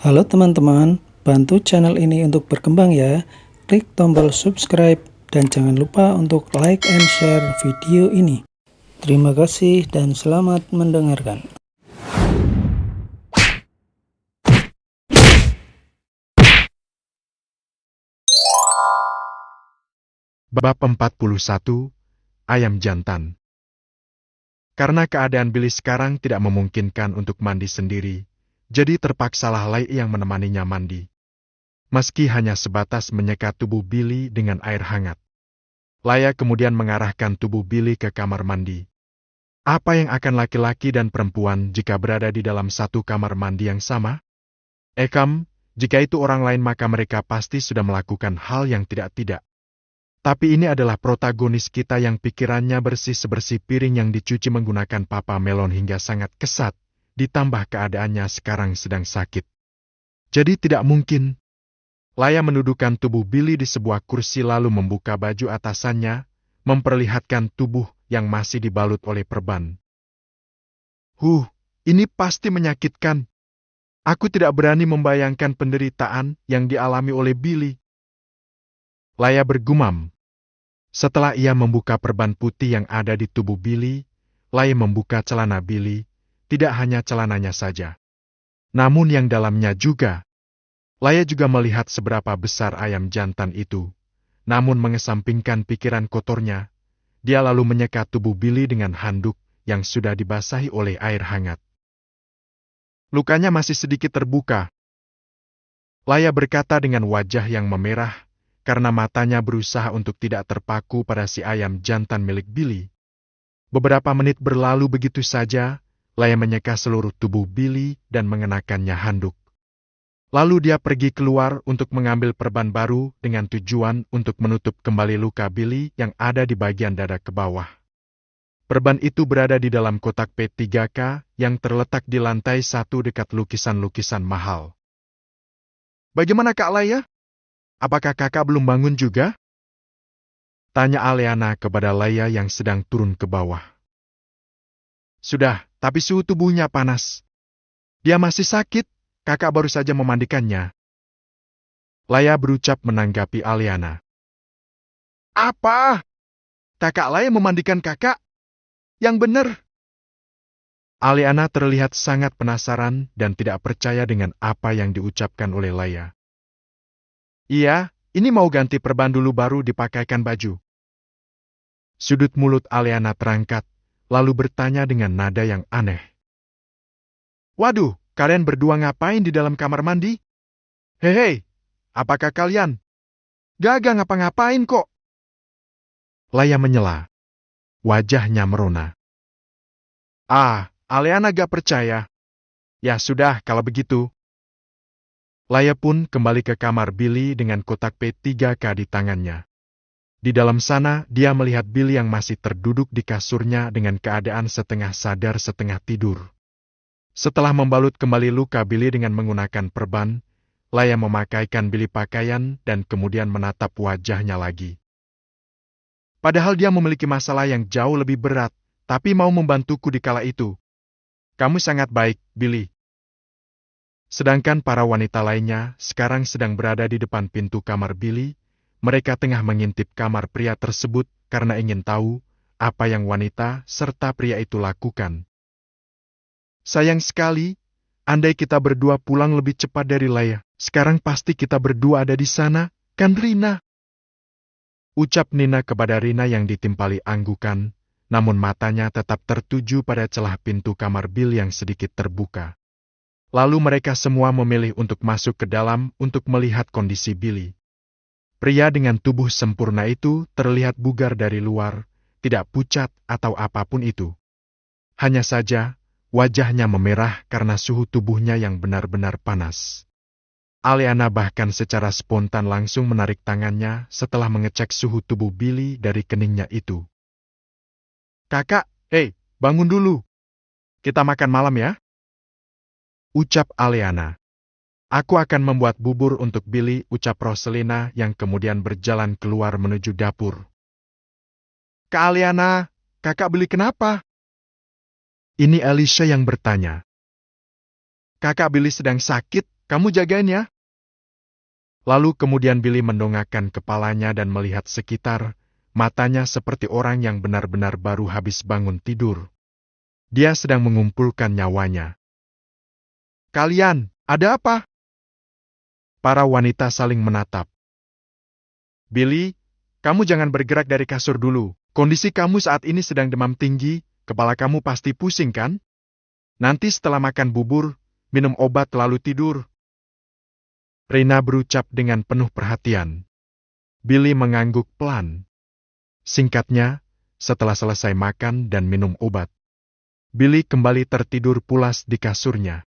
Halo teman-teman, bantu channel ini untuk berkembang ya. Klik tombol subscribe dan jangan lupa untuk like and share video ini. Terima kasih dan selamat mendengarkan. Bab 41, Ayam Jantan. Karena keadaan Billy sekarang tidak memungkinkan untuk mandi sendiri, jadi terpaksalah Lai yang menemaninya mandi. Meski hanya sebatas menyeka tubuh Billy dengan air hangat. Laya kemudian mengarahkan tubuh Billy ke kamar mandi. Apa yang akan laki-laki dan perempuan jika berada di dalam satu kamar mandi yang sama? Jika itu orang lain maka mereka pasti sudah melakukan hal yang tidak-tidak. Tapi ini adalah protagonis kita yang pikirannya bersih sebersih piring yang dicuci menggunakan papa melon hingga sangat kesat, ditambah keadaannya sekarang sedang sakit. Jadi tidak mungkin. Laya menundukkan tubuh Billy di sebuah kursi lalu membuka baju atasannya, memperlihatkan tubuh yang masih dibalut oleh perban. Ini pasti menyakitkan. Aku tidak berani membayangkan penderitaan yang dialami oleh Billy. Laya bergumam. Setelah ia membuka perban putih yang ada di tubuh Billy, Laya membuka celana Billy, tidak hanya celananya saja. Namun yang dalamnya juga. Laya juga melihat seberapa besar ayam jantan itu. Namun mengesampingkan pikiran kotornya, dia lalu menyeka tubuh Billy dengan handuk yang sudah dibasahi oleh air hangat. Lukanya masih sedikit terbuka. Laya berkata dengan wajah yang memerah, karena matanya berusaha untuk tidak terpaku pada si ayam jantan milik Billy. Beberapa menit berlalu begitu saja, Laya menyeka seluruh tubuh Billy dan mengenakannya handuk. Lalu dia pergi keluar untuk mengambil perban baru dengan tujuan untuk menutup kembali luka Billy yang ada di bagian dada ke bawah. Perban itu berada di dalam kotak P3K yang terletak di lantai 1 dekat lukisan-lukisan mahal. Bagaimana Kak Laya? Apakah kakak belum bangun juga? Tanya Aleana kepada Laya yang sedang turun ke bawah. Sudah, tapi suhu tubuhnya panas. Dia masih sakit, kakak baru saja memandikannya. Laya berucap menanggapi Aleana. Apa? Kakak Laya memandikan kakak? Yang benar. Aleana terlihat sangat penasaran dan tidak percaya dengan apa yang diucapkan oleh Laya. Iya, ini mau ganti perban dulu baru dipakaikan baju. Sudut mulut Aleana terangkat, lalu bertanya dengan nada yang aneh. Waduh, kalian berdua ngapain di dalam kamar mandi? Hei, apakah kalian? Gak ngapa-ngapain kok. Laya menyela. Wajahnya merona. Aleana gak percaya. Ya sudah, kalau begitu. Laya pun kembali ke kamar Billy dengan kotak P3K di tangannya. Di dalam sana, dia melihat Billy yang masih terduduk di kasurnya dengan keadaan setengah sadar setengah tidur. Setelah membalut kembali luka Billy dengan menggunakan perban, Laya memakaikan Billy pakaian dan kemudian menatap wajahnya lagi. Padahal dia memiliki masalah yang jauh lebih berat, tapi mau membantuku di kala itu. Kamu sangat baik, Billy. Sedangkan para wanita lainnya sekarang sedang berada di depan pintu kamar Billy. Mereka tengah mengintip kamar pria tersebut karena ingin tahu apa yang wanita serta pria itu lakukan. Sayang sekali, andai kita berdua pulang lebih cepat dari Laya, sekarang pasti kita berdua ada di sana, kan Rina? Ucap Nina kepada Rina yang ditimpali anggukan, namun matanya tetap tertuju pada celah pintu kamar Bill yang sedikit terbuka. Lalu mereka semua memilih untuk masuk ke dalam untuk melihat kondisi Billy. Pria dengan tubuh sempurna itu terlihat bugar dari luar, tidak pucat atau apapun itu. Hanya saja, wajahnya memerah karena suhu tubuhnya yang benar-benar panas. Aleana bahkan secara spontan langsung menarik tangannya setelah mengecek suhu tubuh Billy dari keningnya itu. Kakak, bangun dulu. Kita makan malam ya? Ucap Aleana. Aku akan membuat bubur untuk Billy, ucap Roselina yang kemudian berjalan keluar menuju dapur. Kak Aleana, kakak Billy kenapa? Ini Alicia yang bertanya. Kakak Billy sedang sakit, Kamu jagain ya. Lalu kemudian Billy mendongakkan kepalanya dan melihat sekitar, matanya seperti orang yang benar-benar baru habis bangun tidur. Dia sedang mengumpulkan nyawanya. Kalian, ada apa? Para wanita saling menatap. Billy, kamu jangan bergerak dari kasur dulu. Kondisi kamu saat ini sedang demam tinggi, kepala kamu pasti pusing kan? Nanti setelah makan bubur, minum obat lalu tidur. Rina berucap dengan penuh perhatian. Billy mengangguk pelan. Singkatnya, setelah selesai makan dan minum obat, Billy kembali tertidur pulas di kasurnya.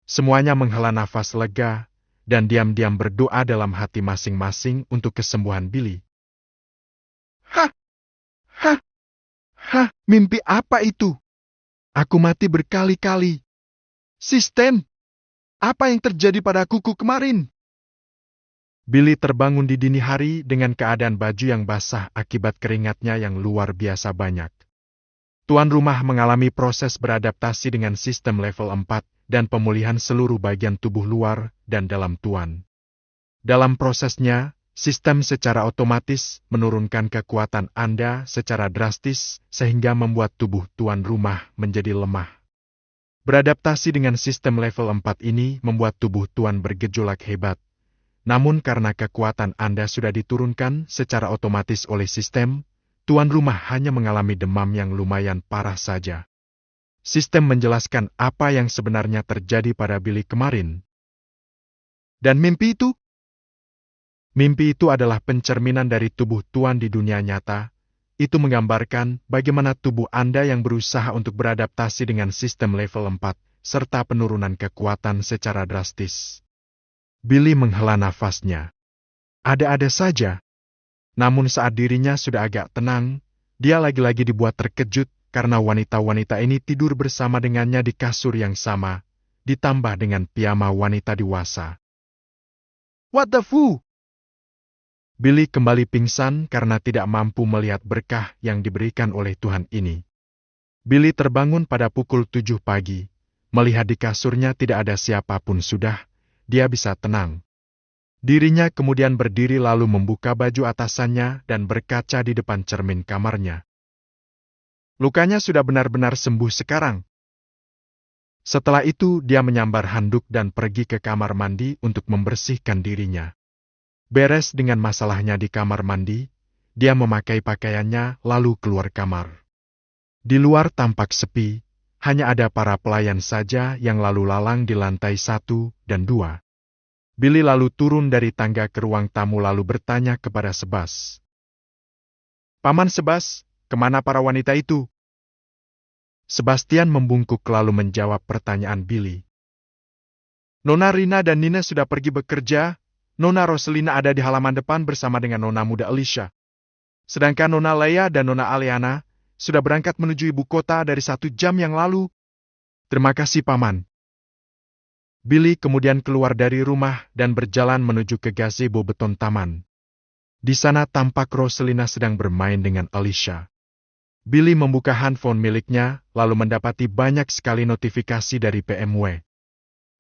Semuanya menghela nafas lega, dan diam-diam berdoa dalam hati masing-masing untuk kesembuhan Billy. Hah! Hah! Hah! Mimpi apa itu? Aku mati berkali-kali. Sistem! Apa yang terjadi pada kuku kemarin? Billy terbangun di dini hari dengan keadaan baju yang basah akibat keringatnya yang luar biasa banyak. Tuan rumah mengalami proses beradaptasi dengan sistem level 4 dan pemulihan seluruh bagian tubuh luar dan dalam tuan. Dalam prosesnya, sistem secara otomatis menurunkan kekuatan Anda secara drastis sehingga membuat tubuh tuan rumah menjadi lemah. Beradaptasi dengan sistem level 4 ini membuat tubuh tuan bergejolak hebat. Namun karena kekuatan Anda sudah diturunkan secara otomatis oleh sistem, tuan rumah hanya mengalami demam yang lumayan parah saja. Sistem menjelaskan apa yang sebenarnya terjadi pada Billy kemarin. Dan mimpi itu? Mimpi itu adalah pencerminan dari tubuh tuan di dunia nyata. Itu menggambarkan bagaimana tubuh Anda yang berusaha untuk beradaptasi dengan sistem level 4, serta penurunan kekuatan secara drastis. Billy menghela nafasnya. Ada-ada saja. Namun saat dirinya sudah agak tenang, dia lagi-lagi dibuat terkejut karena wanita-wanita ini tidur bersama dengannya di kasur yang sama, ditambah dengan piyama wanita dewasa. What the fu? Billy kembali pingsan karena tidak mampu melihat berkah yang diberikan oleh Tuhan ini. Billy terbangun pada pukul 7 pagi, melihat di kasurnya tidak ada siapapun sudah, dia bisa tenang. Dirinya kemudian berdiri lalu membuka baju atasannya dan berkaca di depan cermin kamarnya. Lukanya sudah benar-benar sembuh sekarang. Setelah itu dia menyambar handuk dan pergi ke kamar mandi untuk membersihkan dirinya. Beres dengan masalahnya di kamar mandi, dia memakai pakaiannya lalu keluar kamar. Di luar tampak sepi, hanya ada para pelayan saja yang lalu lalang di lantai 1 dan 2. Billy lalu turun dari tangga ke ruang tamu lalu bertanya kepada Sebas. Paman Sebas, kemana para wanita itu? Sebastian membungkuk lalu menjawab pertanyaan Billy. Nona Rina dan Nina sudah pergi bekerja, Nona Roselina ada di halaman depan bersama dengan Nona muda Alicia. Sedangkan Nona Leia dan Nona Aliana sudah berangkat menuju ibu kota dari 1 jam yang lalu. Terima kasih, Paman. Billy kemudian keluar dari rumah dan berjalan menuju ke gazebo beton taman. Di sana tampak Roselina sedang bermain dengan Alicia. Billy membuka handphone miliknya, lalu mendapati banyak sekali notifikasi dari PMW.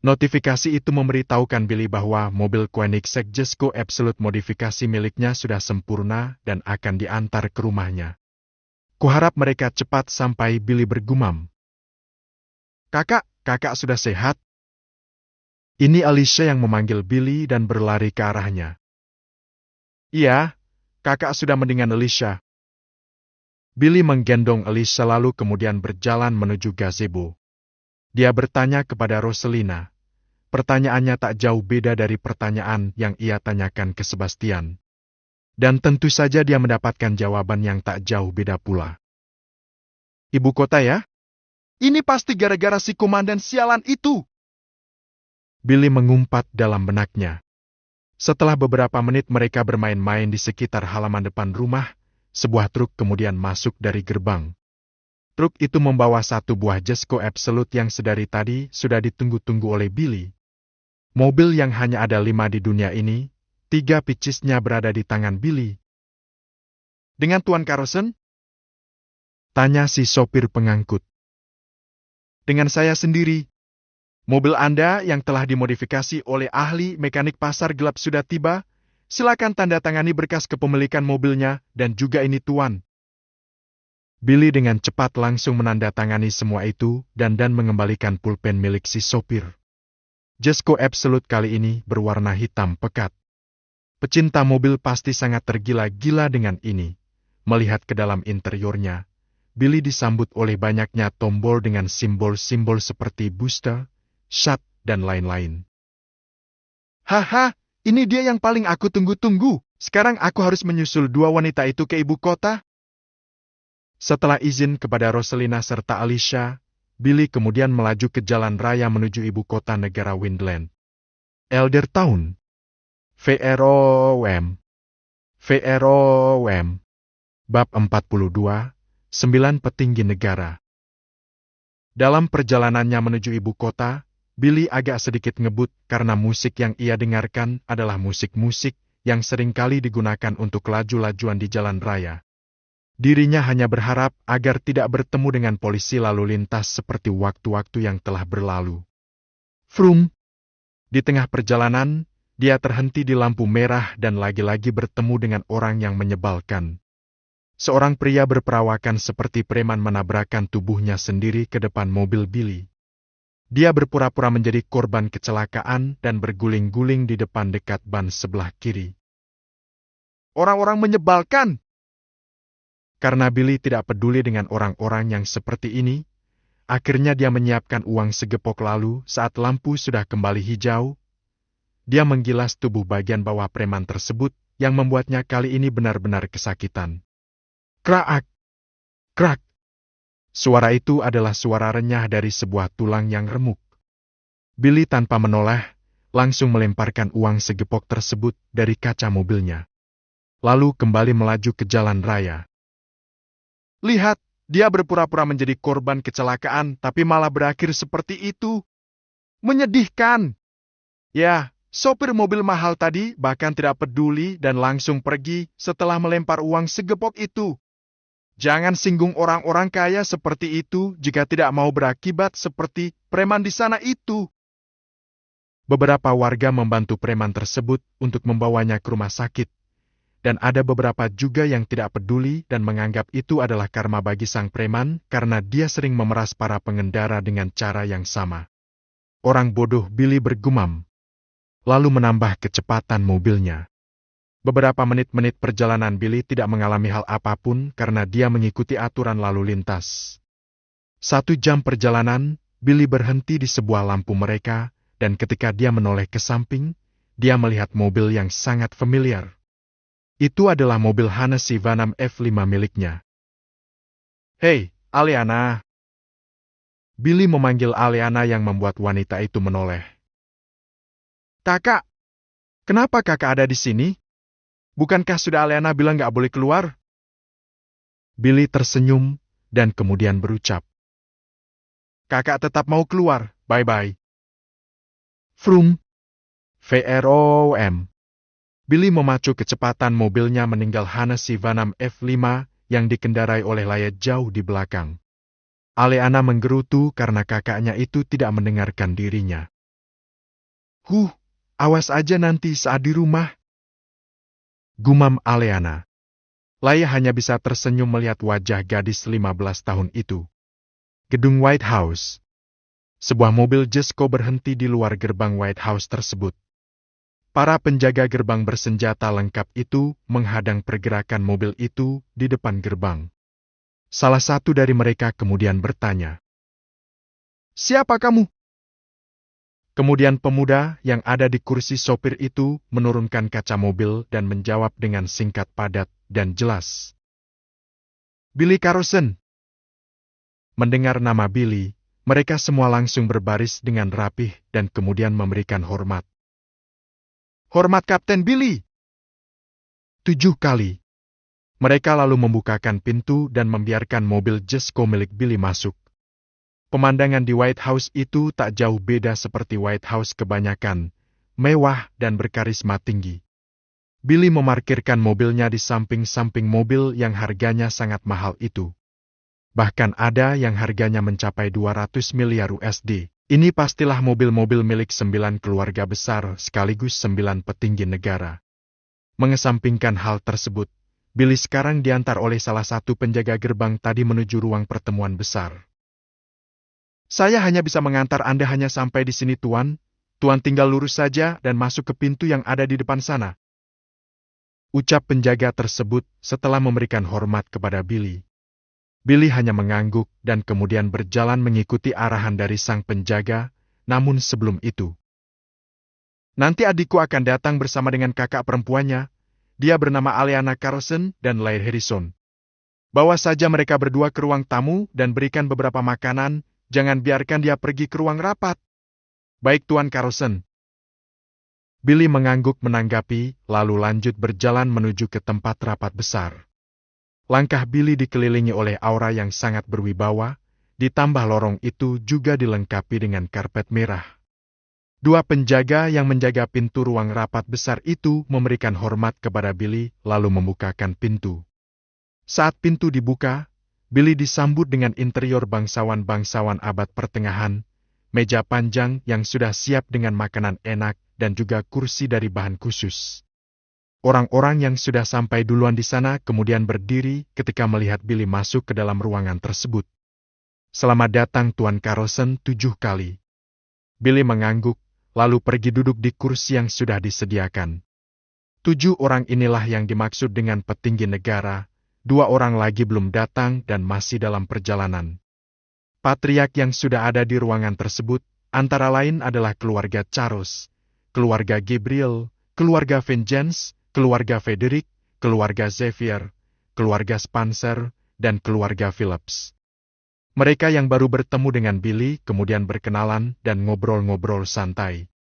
Notifikasi itu memberitahukan Billy bahwa mobil Koenigsegg Jesko Absolute modifikasi miliknya sudah sempurna dan akan diantar ke rumahnya. Kuharap mereka cepat sampai, Billy bergumam. Kakak sudah sehat? Ini Alicia yang memanggil Billy dan berlari ke arahnya. Iya, kakak sudah mendingan Alicia. Billy menggendong Alicia lalu kemudian berjalan menuju gazebo. Dia bertanya kepada Roselina. Pertanyaannya tak jauh beda dari pertanyaan yang ia tanyakan ke Sebastian. Dan tentu saja dia mendapatkan jawaban yang tak jauh beda pula. Ibu kota ya? Ini pasti gara-gara si komandan sialan itu. Billy mengumpat dalam benaknya. Setelah beberapa menit mereka bermain-main di sekitar halaman depan rumah, sebuah truk kemudian masuk dari gerbang. Truk itu membawa 1 buah Jesko Absolute yang sedari tadi sudah ditunggu-tunggu oleh Billy. Mobil yang hanya ada 5 di dunia ini, 3 picisnya berada di tangan Billy. Dengan Tuan Carlson? Tanya si sopir pengangkut. Dengan saya sendiri. Mobil Anda yang telah dimodifikasi oleh ahli mekanik pasar gelap sudah tiba. Silakan tanda tangani berkas kepemilikan mobilnya dan juga ini Tuan. Billy dengan cepat langsung menandatangani semua itu dan mengembalikan pulpen milik si sopir. Jesko Absolute kali ini berwarna hitam pekat. Pecinta mobil pasti sangat tergila-gila dengan ini. Melihat ke dalam interiornya, Billy disambut oleh banyaknya tombol dengan simbol-simbol seperti booster, shut, dan lain-lain. Haha, ini dia yang paling aku tunggu-tunggu. Sekarang aku harus menyusul dua wanita itu ke ibu kota. Setelah izin kepada Roselina serta Alicia, Billy kemudian melaju ke jalan raya menuju ibu kota negara Windland. Eldertown. VROM. VROM. Bab 42, 9 Petinggi Negara. Dalam perjalanannya menuju ibu kota, Billy agak sedikit ngebut karena musik yang ia dengarkan adalah musik-musik yang seringkali digunakan untuk laju-lajuan di jalan raya. Dirinya hanya berharap agar tidak bertemu dengan polisi lalu lintas seperti waktu-waktu yang telah berlalu. Vroom! Di tengah perjalanan, dia terhenti di lampu merah dan lagi-lagi bertemu dengan orang yang menyebalkan. Seorang pria berperawakan seperti preman menabrakkan tubuhnya sendiri ke depan mobil Billy. Dia berpura-pura menjadi korban kecelakaan dan berguling-guling di depan dekat ban sebelah kiri. Orang-orang menyebalkan! Karena Billy tidak peduli dengan orang-orang yang seperti ini, akhirnya dia menyiapkan uang segepok lalu saat lampu sudah kembali hijau. Dia menggilas tubuh bagian bawah preman tersebut yang membuatnya kali ini benar-benar kesakitan. Kraak! Krak! Suara itu adalah suara renyah dari sebuah tulang yang remuk. Billy tanpa menoleh, langsung melemparkan uang segepok tersebut dari kaca mobilnya. Lalu kembali melaju ke jalan raya. Lihat, dia berpura-pura menjadi korban kecelakaan tapi malah berakhir seperti itu. Menyedihkan! Ya, sopir mobil mahal tadi bahkan tidak peduli dan langsung pergi setelah melempar uang segepok itu. Jangan singgung orang-orang kaya seperti itu jika tidak mau berakibat seperti preman di sana itu. Beberapa warga membantu preman tersebut untuk membawanya ke rumah sakit. Dan ada beberapa juga yang tidak peduli dan menganggap itu adalah karma bagi sang preman karena dia sering memeras para pengendara dengan cara yang sama. Orang bodoh, Billy bergumam. Lalu menambah kecepatan mobilnya. Beberapa menit-menit perjalanan Billy tidak mengalami hal apapun karena dia mengikuti aturan lalu lintas. 1 jam perjalanan, Billy berhenti di sebuah lampu mereka, dan ketika dia menoleh ke samping, dia melihat mobil yang sangat familiar. Itu adalah mobil Hennessy Venom F5 miliknya. Hei, Aliana! Billy memanggil Aliana yang membuat wanita itu menoleh. Kakak! Kenapa kakak ada di sini? Bukankah sudah Aliana bilang gak boleh keluar? Billy tersenyum dan kemudian berucap. Kakak tetap mau keluar, bye-bye. Vroom. VROM. Billy memacu kecepatan mobilnya meninggal Hennessy Venom F5 yang dikendarai oleh layar jauh di belakang. Aliana menggerutu karena kakaknya itu tidak mendengarkan dirinya. Awas aja nanti saat di rumah. Gumam Aliana. Laya hanya bisa tersenyum melihat wajah gadis 15 tahun itu. Gedung White House. Sebuah mobil Jesko berhenti di luar gerbang White House tersebut. Para penjaga gerbang bersenjata lengkap itu menghadang pergerakan mobil itu di depan gerbang. Salah satu dari mereka kemudian bertanya, "Siapa kamu?" Kemudian pemuda yang ada di kursi sopir itu menurunkan kaca mobil dan menjawab dengan singkat, padat, dan jelas. Billy Carson. Mendengar nama Billy, mereka semua langsung berbaris dengan rapih dan kemudian memberikan hormat. Hormat Kapten Billy! 7 kali. Mereka lalu membukakan pintu dan membiarkan mobil Jesko milik Billy masuk. Pemandangan di White House itu tak jauh beda seperti White House kebanyakan, mewah dan berkarisma tinggi. Billy memarkirkan mobilnya di samping-samping mobil yang harganya sangat mahal itu. Bahkan ada yang harganya mencapai 200 miliar USD. Ini pastilah mobil-mobil milik 9 keluarga besar sekaligus 9 petinggi negara. Mengesampingkan hal tersebut, Billy sekarang diantar oleh salah satu penjaga gerbang tadi menuju ruang pertemuan besar. Saya hanya bisa mengantar Anda hanya sampai di sini, Tuan. Tuan tinggal lurus saja dan masuk ke pintu yang ada di depan sana. Ucap penjaga tersebut setelah memberikan hormat kepada Billy. Billy hanya mengangguk dan kemudian berjalan mengikuti arahan dari sang penjaga, namun sebelum itu. Nanti adikku akan datang bersama dengan kakak perempuannya. Dia bernama Aliana Carlson dan Lair Harrison. Bawa saja mereka berdua ke ruang tamu dan berikan beberapa makanan, jangan biarkan dia pergi ke ruang rapat. Baik, Tuan Carlson. Billy mengangguk menanggapi, lalu lanjut berjalan menuju ke tempat rapat besar. Langkah Billy dikelilingi oleh aura yang sangat berwibawa, ditambah lorong itu juga dilengkapi dengan karpet merah. Dua penjaga yang menjaga pintu ruang rapat besar itu memberikan hormat kepada Billy lalu membukakan pintu. Saat pintu dibuka, Billy disambut dengan interior bangsawan-bangsawan abad pertengahan, meja panjang yang sudah siap dengan makanan enak dan juga kursi dari bahan khusus. Orang-orang yang sudah sampai duluan di sana kemudian berdiri ketika melihat Billy masuk ke dalam ruangan tersebut. Selamat datang Tuan Carlson 7 kali. Billy mengangguk, lalu pergi duduk di kursi yang sudah disediakan. 7 orang inilah yang dimaksud dengan petinggi negara, 2 orang lagi belum datang dan masih dalam perjalanan. Patriark yang sudah ada di ruangan tersebut, antara lain adalah keluarga Charles, keluarga Gabriel, keluarga Vengeance, keluarga Frederick, keluarga Xavier, keluarga Spencer, dan keluarga Phillips. Mereka yang baru bertemu dengan Billy kemudian berkenalan dan ngobrol-ngobrol santai.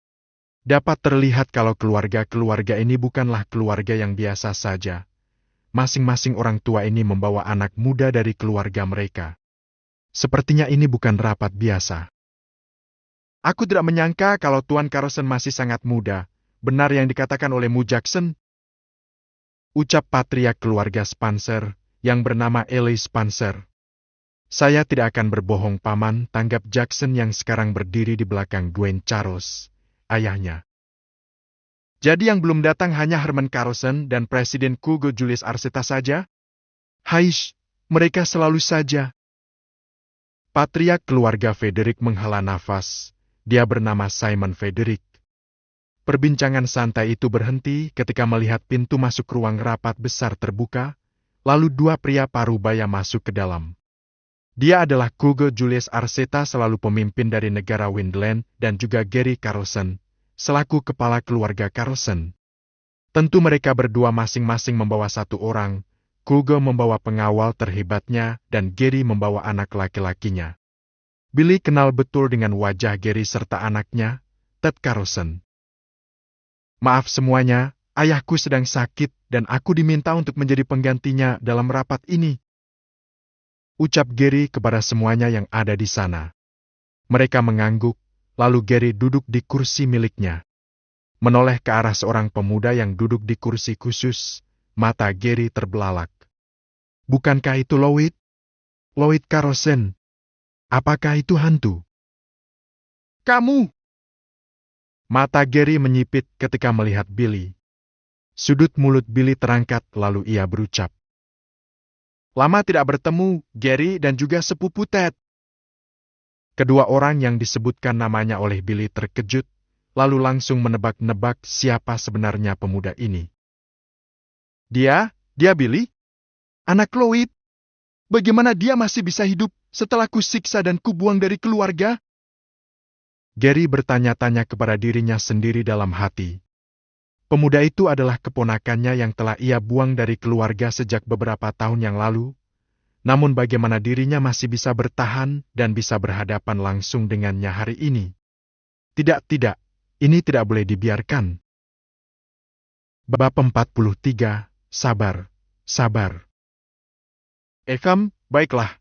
Dapat terlihat kalau keluarga-keluarga ini bukanlah keluarga yang biasa saja. Masing-masing orang tua ini membawa anak muda dari keluarga mereka. Sepertinya ini bukan rapat biasa. Aku tidak menyangka kalau Tuan Carlson masih sangat muda. Benar yang dikatakan oleh Mu Jackson? Ucap patriark keluarga Spencer, yang bernama Eli Spencer. Saya tidak akan berbohong, Paman, tanggap Jackson yang sekarang berdiri di belakang Dwayne Charles, ayahnya. Jadi yang belum datang hanya Herman Carlson dan Presiden Hugo Julius Arceta saja? Haish, mereka selalu saja. Patriark keluarga Frederick menghela nafas. Dia bernama Simon Frederick. Perbincangan santai itu berhenti ketika melihat pintu masuk ruang rapat besar terbuka, lalu 2 pria parubaya masuk ke dalam. Dia adalah Hugo Julius Arceta selalu pemimpin dari negara Windland dan juga Gary Carlson, selaku kepala keluarga Carlson. Tentu mereka berdua masing-masing membawa 1 orang, Hugo membawa pengawal terhebatnya dan Gary membawa anak laki-lakinya. Billy kenal betul dengan wajah Gary serta anaknya, Ted Carlson. Maaf semuanya, ayahku sedang sakit dan aku diminta untuk menjadi penggantinya dalam rapat ini. Ucap Gary kepada semuanya yang ada di sana. Mereka mengangguk, lalu Gary duduk di kursi miliknya. Menoleh ke arah seorang pemuda yang duduk di kursi khusus, mata Gary terbelalak. Bukankah itu Lloyd? Lloyd Carlson. Apakah itu hantu? Kamu! Mata Gary menyipit ketika melihat Billy. Sudut mulut Billy terangkat lalu ia berucap. Lama tidak bertemu, Gary dan juga sepupu Ted. Kedua orang yang disebutkan namanya oleh Billy terkejut, lalu langsung menebak-nebak siapa sebenarnya pemuda ini. Dia Billy? Anak Lloyd? Bagaimana dia masih bisa hidup setelah kusiksa dan kubuang dari keluarga? Gary bertanya-tanya kepada dirinya sendiri dalam hati. Pemuda itu adalah keponakannya yang telah ia buang dari keluarga sejak beberapa tahun yang lalu, namun bagaimana dirinya masih bisa bertahan dan bisa berhadapan langsung dengannya hari ini? Tidak, ini tidak boleh dibiarkan. Bab 43, sabar. Ekam, baiklah.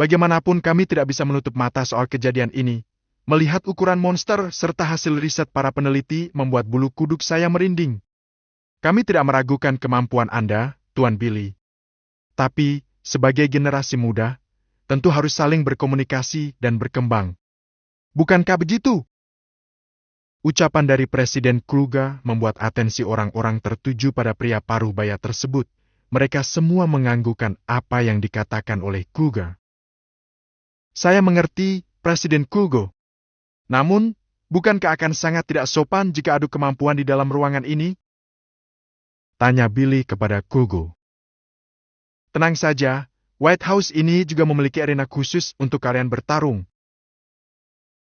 Bagaimanapun kami tidak bisa menutup mata soal kejadian ini. Melihat ukuran monster serta hasil riset para peneliti membuat bulu kuduk saya merinding. Kami tidak meragukan kemampuan Anda, Tuan Billy. Tapi, sebagai generasi muda, tentu harus saling berkomunikasi dan berkembang. Bukankah begitu? Ucapan dari Presiden Kruger membuat atensi orang-orang tertuju pada pria paruh baya tersebut. Mereka semua menganggukkan apa yang dikatakan oleh Kruger. Saya mengerti, Presiden Kruger. Namun, bukankah akan sangat tidak sopan jika adu kemampuan di dalam ruangan ini? Tanya Billy kepada Kruger. Tenang saja, White House ini juga memiliki arena khusus untuk kalian bertarung.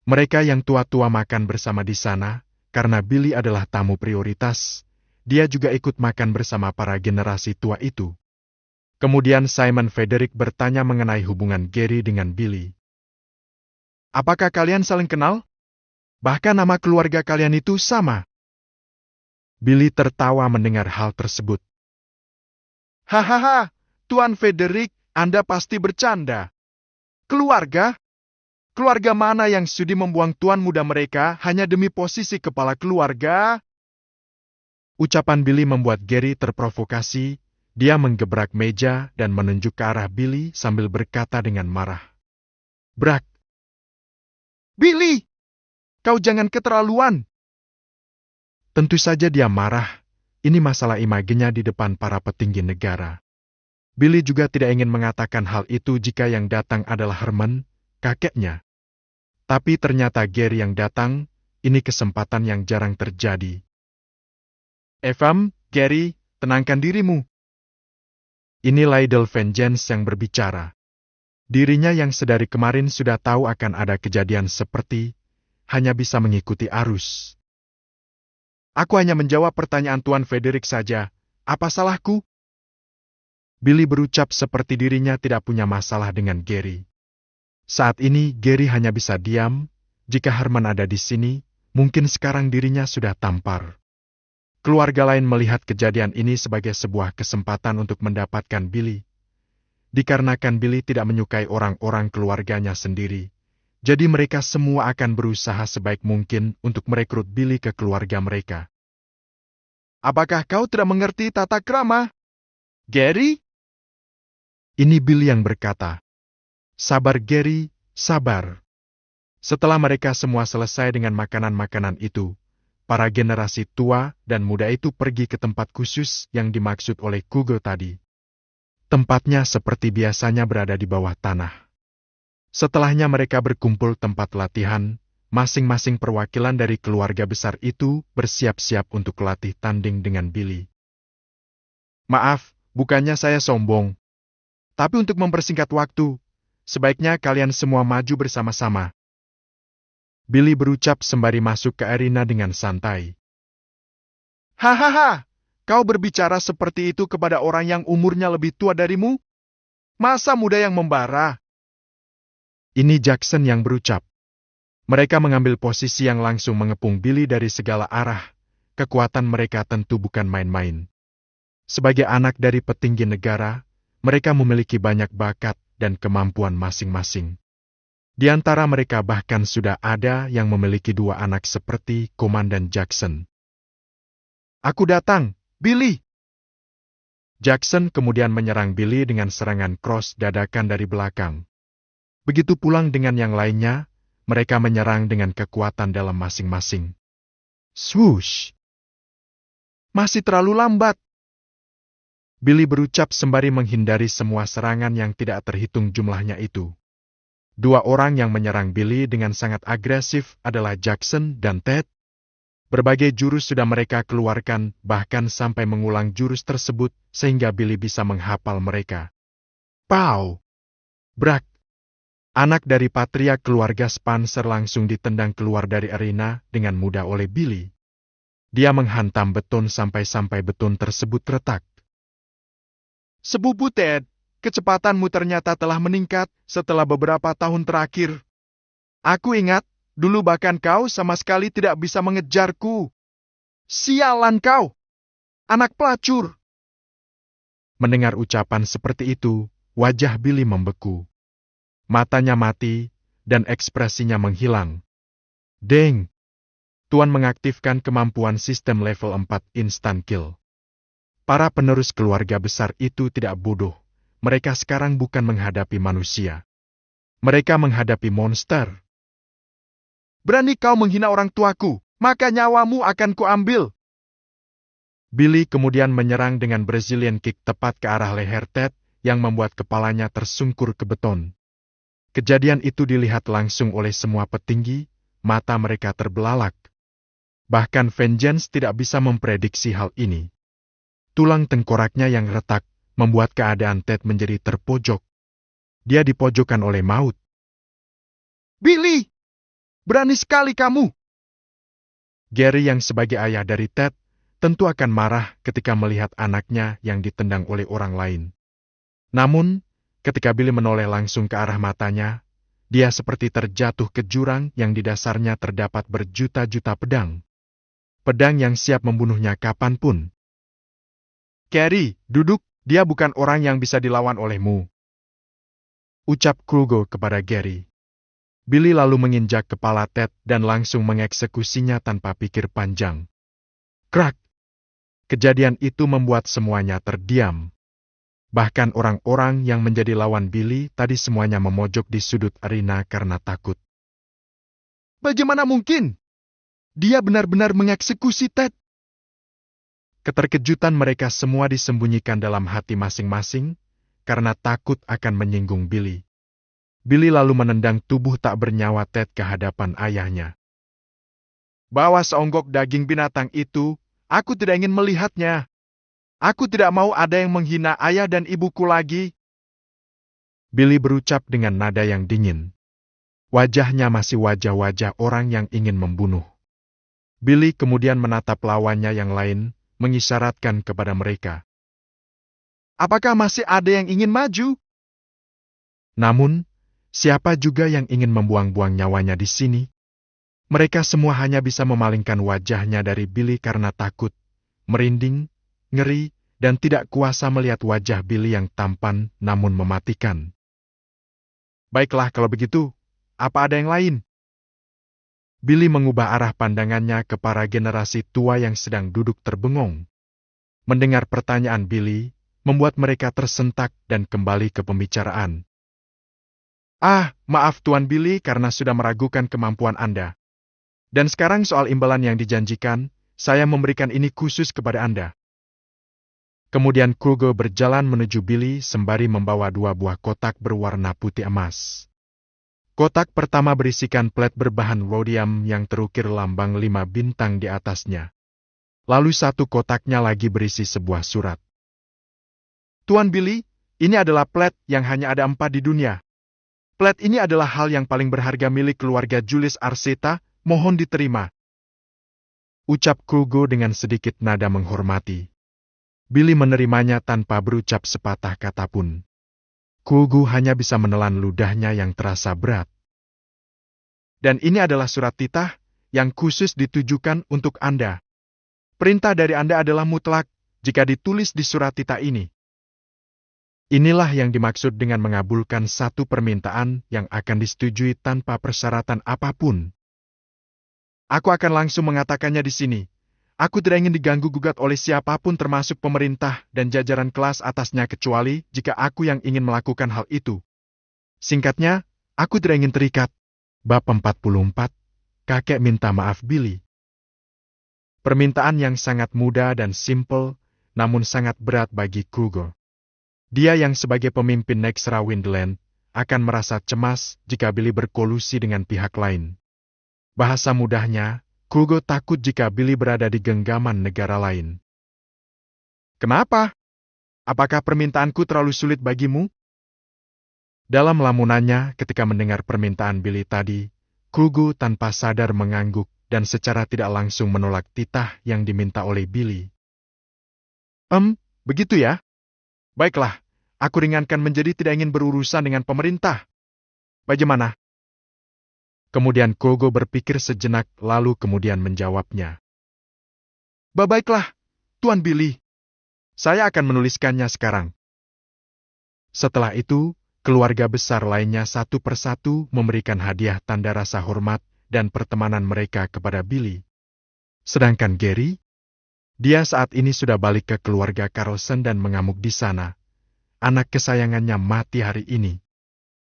Mereka yang tua-tua makan bersama di sana, karena Billy adalah tamu prioritas. Dia juga ikut makan bersama para generasi tua itu. Kemudian Simon Frederick bertanya mengenai hubungan Gary dengan Billy. Apakah kalian saling kenal? Bahkan nama keluarga kalian itu sama. Billy tertawa mendengar hal tersebut. Hahaha, Tuan Frederick, Anda pasti bercanda. Keluarga? Keluarga mana yang sudi membuang tuan muda mereka hanya demi posisi kepala keluarga? Ucapan Billy membuat Gary terprovokasi. Dia menggebrak meja dan menunjuk ke arah Billy sambil berkata dengan marah. Brak! Billy! Kau jangan keterlaluan! Tentu saja dia marah. Ini masalah imagenya di depan para petinggi negara. Billy juga tidak ingin mengatakan hal itu jika yang datang adalah Herman, kakeknya. Tapi ternyata Gary yang datang, ini kesempatan yang jarang terjadi. Evam, Gary, tenangkan dirimu. Ini Lydell Vengeance yang berbicara. Dirinya yang sedari kemarin sudah tahu akan ada kejadian seperti, hanya bisa mengikuti arus. Aku hanya menjawab pertanyaan Tuan Frederick saja. Apa salahku? Billy berucap seperti dirinya tidak punya masalah dengan Gary. Saat ini Gary hanya bisa diam. Jika Herman ada di sini, mungkin sekarang dirinya sudah tampar. Keluarga lain melihat kejadian ini sebagai sebuah kesempatan untuk mendapatkan Billy. Dikarenakan Billy tidak menyukai orang-orang keluarganya sendiri, jadi mereka semua akan berusaha sebaik mungkin untuk merekrut Billy ke keluarga mereka. Apakah kau tidak mengerti tata krama, Gary? Ini Billy yang berkata. Sabar Gary, sabar. Setelah mereka semua selesai dengan makanan-makanan itu, para generasi tua dan muda itu pergi ke tempat khusus yang dimaksud oleh Kruger tadi. Tempatnya seperti biasanya berada di bawah tanah. Setelahnya mereka berkumpul tempat latihan, masing-masing perwakilan dari keluarga besar itu bersiap-siap untuk latih tanding dengan Billy. Maaf, bukannya saya sombong. Tapi untuk mempersingkat waktu, sebaiknya kalian semua maju bersama-sama. Billy berucap sembari masuk ke arena dengan santai. Hahaha, kau berbicara seperti itu kepada orang yang umurnya lebih tua darimu? Masa muda yang membara? Ini Jackson yang berucap. Mereka mengambil posisi yang langsung mengepung Billy dari segala arah. Kekuatan mereka tentu bukan main-main. Sebagai anak dari petinggi negara, mereka memiliki banyak bakat dan kemampuan masing-masing. Di antara mereka bahkan sudah ada yang memiliki 2 anak seperti Komandan Jackson. Aku datang, Billy! Jackson kemudian menyerang Billy dengan serangan cross dadakan dari belakang. Begitu pulang dengan yang lainnya, mereka menyerang dengan kekuatan dalam masing-masing. Swoosh! Masih terlalu lambat! Billy berucap sembari menghindari semua serangan yang tidak terhitung jumlahnya itu. 2 orang yang menyerang Billy dengan sangat agresif adalah Jackson dan Ted. Berbagai jurus sudah mereka keluarkan, bahkan sampai mengulang jurus tersebut sehingga Billy bisa menghafal mereka. Pow! Brak! Anak dari Patria keluarga Spencer langsung ditendang keluar dari arena dengan mudah oleh Billy. Dia menghantam beton sampai beton tersebut retak. Sepupu Ted, kecepatanmu ternyata telah meningkat setelah beberapa tahun terakhir. Aku ingat, dulu bahkan kau sama sekali tidak bisa mengejarku. Sialan kau! Anak pelacur! Mendengar ucapan seperti itu, wajah Billy membeku. Matanya mati, dan ekspresinya menghilang. Deng! Tuan mengaktifkan kemampuan sistem level 4 instant kill. Para penerus keluarga besar itu tidak bodoh. Mereka sekarang bukan menghadapi manusia. Mereka menghadapi monster. Berani kau menghina orang tuaku, maka nyawamu akan kuambil. Billy kemudian menyerang dengan Brazilian kick tepat ke arah leher Ted, yang membuat kepalanya tersungkur ke beton. Kejadian itu dilihat langsung oleh semua petinggi, mata mereka terbelalak. Bahkan Vengeance tidak bisa memprediksi hal ini. Tulang tengkoraknya yang retak membuat keadaan Ted menjadi terpojok. Dia dipojokkan oleh maut. Billy! Berani sekali kamu! Gary yang sebagai ayah dari Ted, tentu akan marah ketika melihat anaknya yang ditendang oleh orang lain. Namun, ketika Billy menoleh langsung ke arah matanya, dia seperti terjatuh ke jurang yang di dasarnya terdapat berjuta-juta pedang. Pedang yang siap membunuhnya kapanpun. Gary, duduk, dia bukan orang yang bisa dilawan olehmu. Ucap Kruger kepada Gary. Billy lalu menginjak kepala Ted dan langsung mengeksekusinya tanpa pikir panjang. Krak! Kejadian itu membuat semuanya terdiam. Bahkan orang-orang yang menjadi lawan Billy tadi semuanya memojok di sudut arena karena takut. Bagaimana mungkin? Dia benar-benar mengeksekusi Ted. Keterkejutan mereka semua disembunyikan dalam hati masing-masing karena takut akan menyinggung Billy. Billy lalu menendang tubuh tak bernyawa Ted ke hadapan ayahnya. Bawa seonggok daging binatang itu, aku tidak ingin melihatnya. Aku tidak mau ada yang menghina ayah dan ibuku lagi. Billy berucap dengan nada yang dingin. Wajahnya masih wajah-wajah orang yang ingin membunuh. Billy kemudian menatap lawannya yang lain, mengisyaratkan kepada mereka. Apakah masih ada yang ingin maju? Namun, siapa juga yang ingin membuang-buang nyawanya di sini? Mereka semua hanya bisa memalingkan wajahnya dari Billy karena takut, merinding, ngeri, dan tidak kuasa melihat wajah Billy yang tampan namun mematikan. Baiklah kalau begitu, apa ada yang lain? Billy mengubah arah pandangannya ke para generasi tua yang sedang duduk terbengong. Mendengar pertanyaan Billy, membuat mereka tersentak dan kembali ke pembicaraan. Maaf Tuan Billy karena sudah meragukan kemampuan Anda. Dan sekarang soal imbalan yang dijanjikan, saya memberikan ini khusus kepada Anda. Kemudian Kruger berjalan menuju Billy sembari membawa 2 buah kotak berwarna putih emas. Kotak pertama berisikan plet berbahan rhodium yang terukir lambang 5 bintang di atasnya. Lalu satu kotaknya lagi berisi sebuah surat. Tuan Billy, ini adalah plet yang hanya ada 4 di dunia. Plet ini adalah hal yang paling berharga milik keluarga Julius Arceta, mohon diterima. Ucap Kruger dengan sedikit nada menghormati. Billy menerimanya tanpa berucap sepatah kata pun. Kruger hanya bisa menelan ludahnya yang terasa berat. Dan ini adalah surat titah yang khusus ditujukan untuk Anda. Perintah dari Anda adalah mutlak jika ditulis di surat titah ini. Inilah yang dimaksud dengan mengabulkan satu permintaan yang akan disetujui tanpa persyaratan apapun. Aku akan langsung mengatakannya di sini. Aku tidak ingin diganggu-gugat oleh siapapun termasuk pemerintah dan jajaran kelas atasnya kecuali jika aku yang ingin melakukan hal itu. Singkatnya, aku tidak ingin terikat. Bab 44, Kakek minta maaf Billy. Permintaan yang sangat mudah dan simpel, namun sangat berat bagi Kruger. Dia yang sebagai pemimpin Nexra Windland akan merasa cemas jika Billy berkolusi dengan pihak lain. Bahasa mudahnya, Kruger takut jika Billy berada di genggaman negara lain. Kenapa? Apakah permintaanku terlalu sulit bagimu? Dalam lamunannya ketika mendengar permintaan Billy tadi, Kruger tanpa sadar mengangguk dan secara tidak langsung menolak titah yang diminta oleh Billy. Begitu ya? Baiklah, aku ringankan menjadi tidak ingin berurusan dengan pemerintah. Bagaimana? Kemudian Kruger berpikir sejenak lalu kemudian menjawabnya. Baiklah, Tuan Billy. Saya akan menuliskannya sekarang. Setelah itu, keluarga besar lainnya satu persatu memberikan hadiah tanda rasa hormat dan pertemanan mereka kepada Billy. Sedangkan Gary, dia saat ini sudah balik ke keluarga Carlson dan mengamuk di sana. Anak kesayangannya mati hari ini.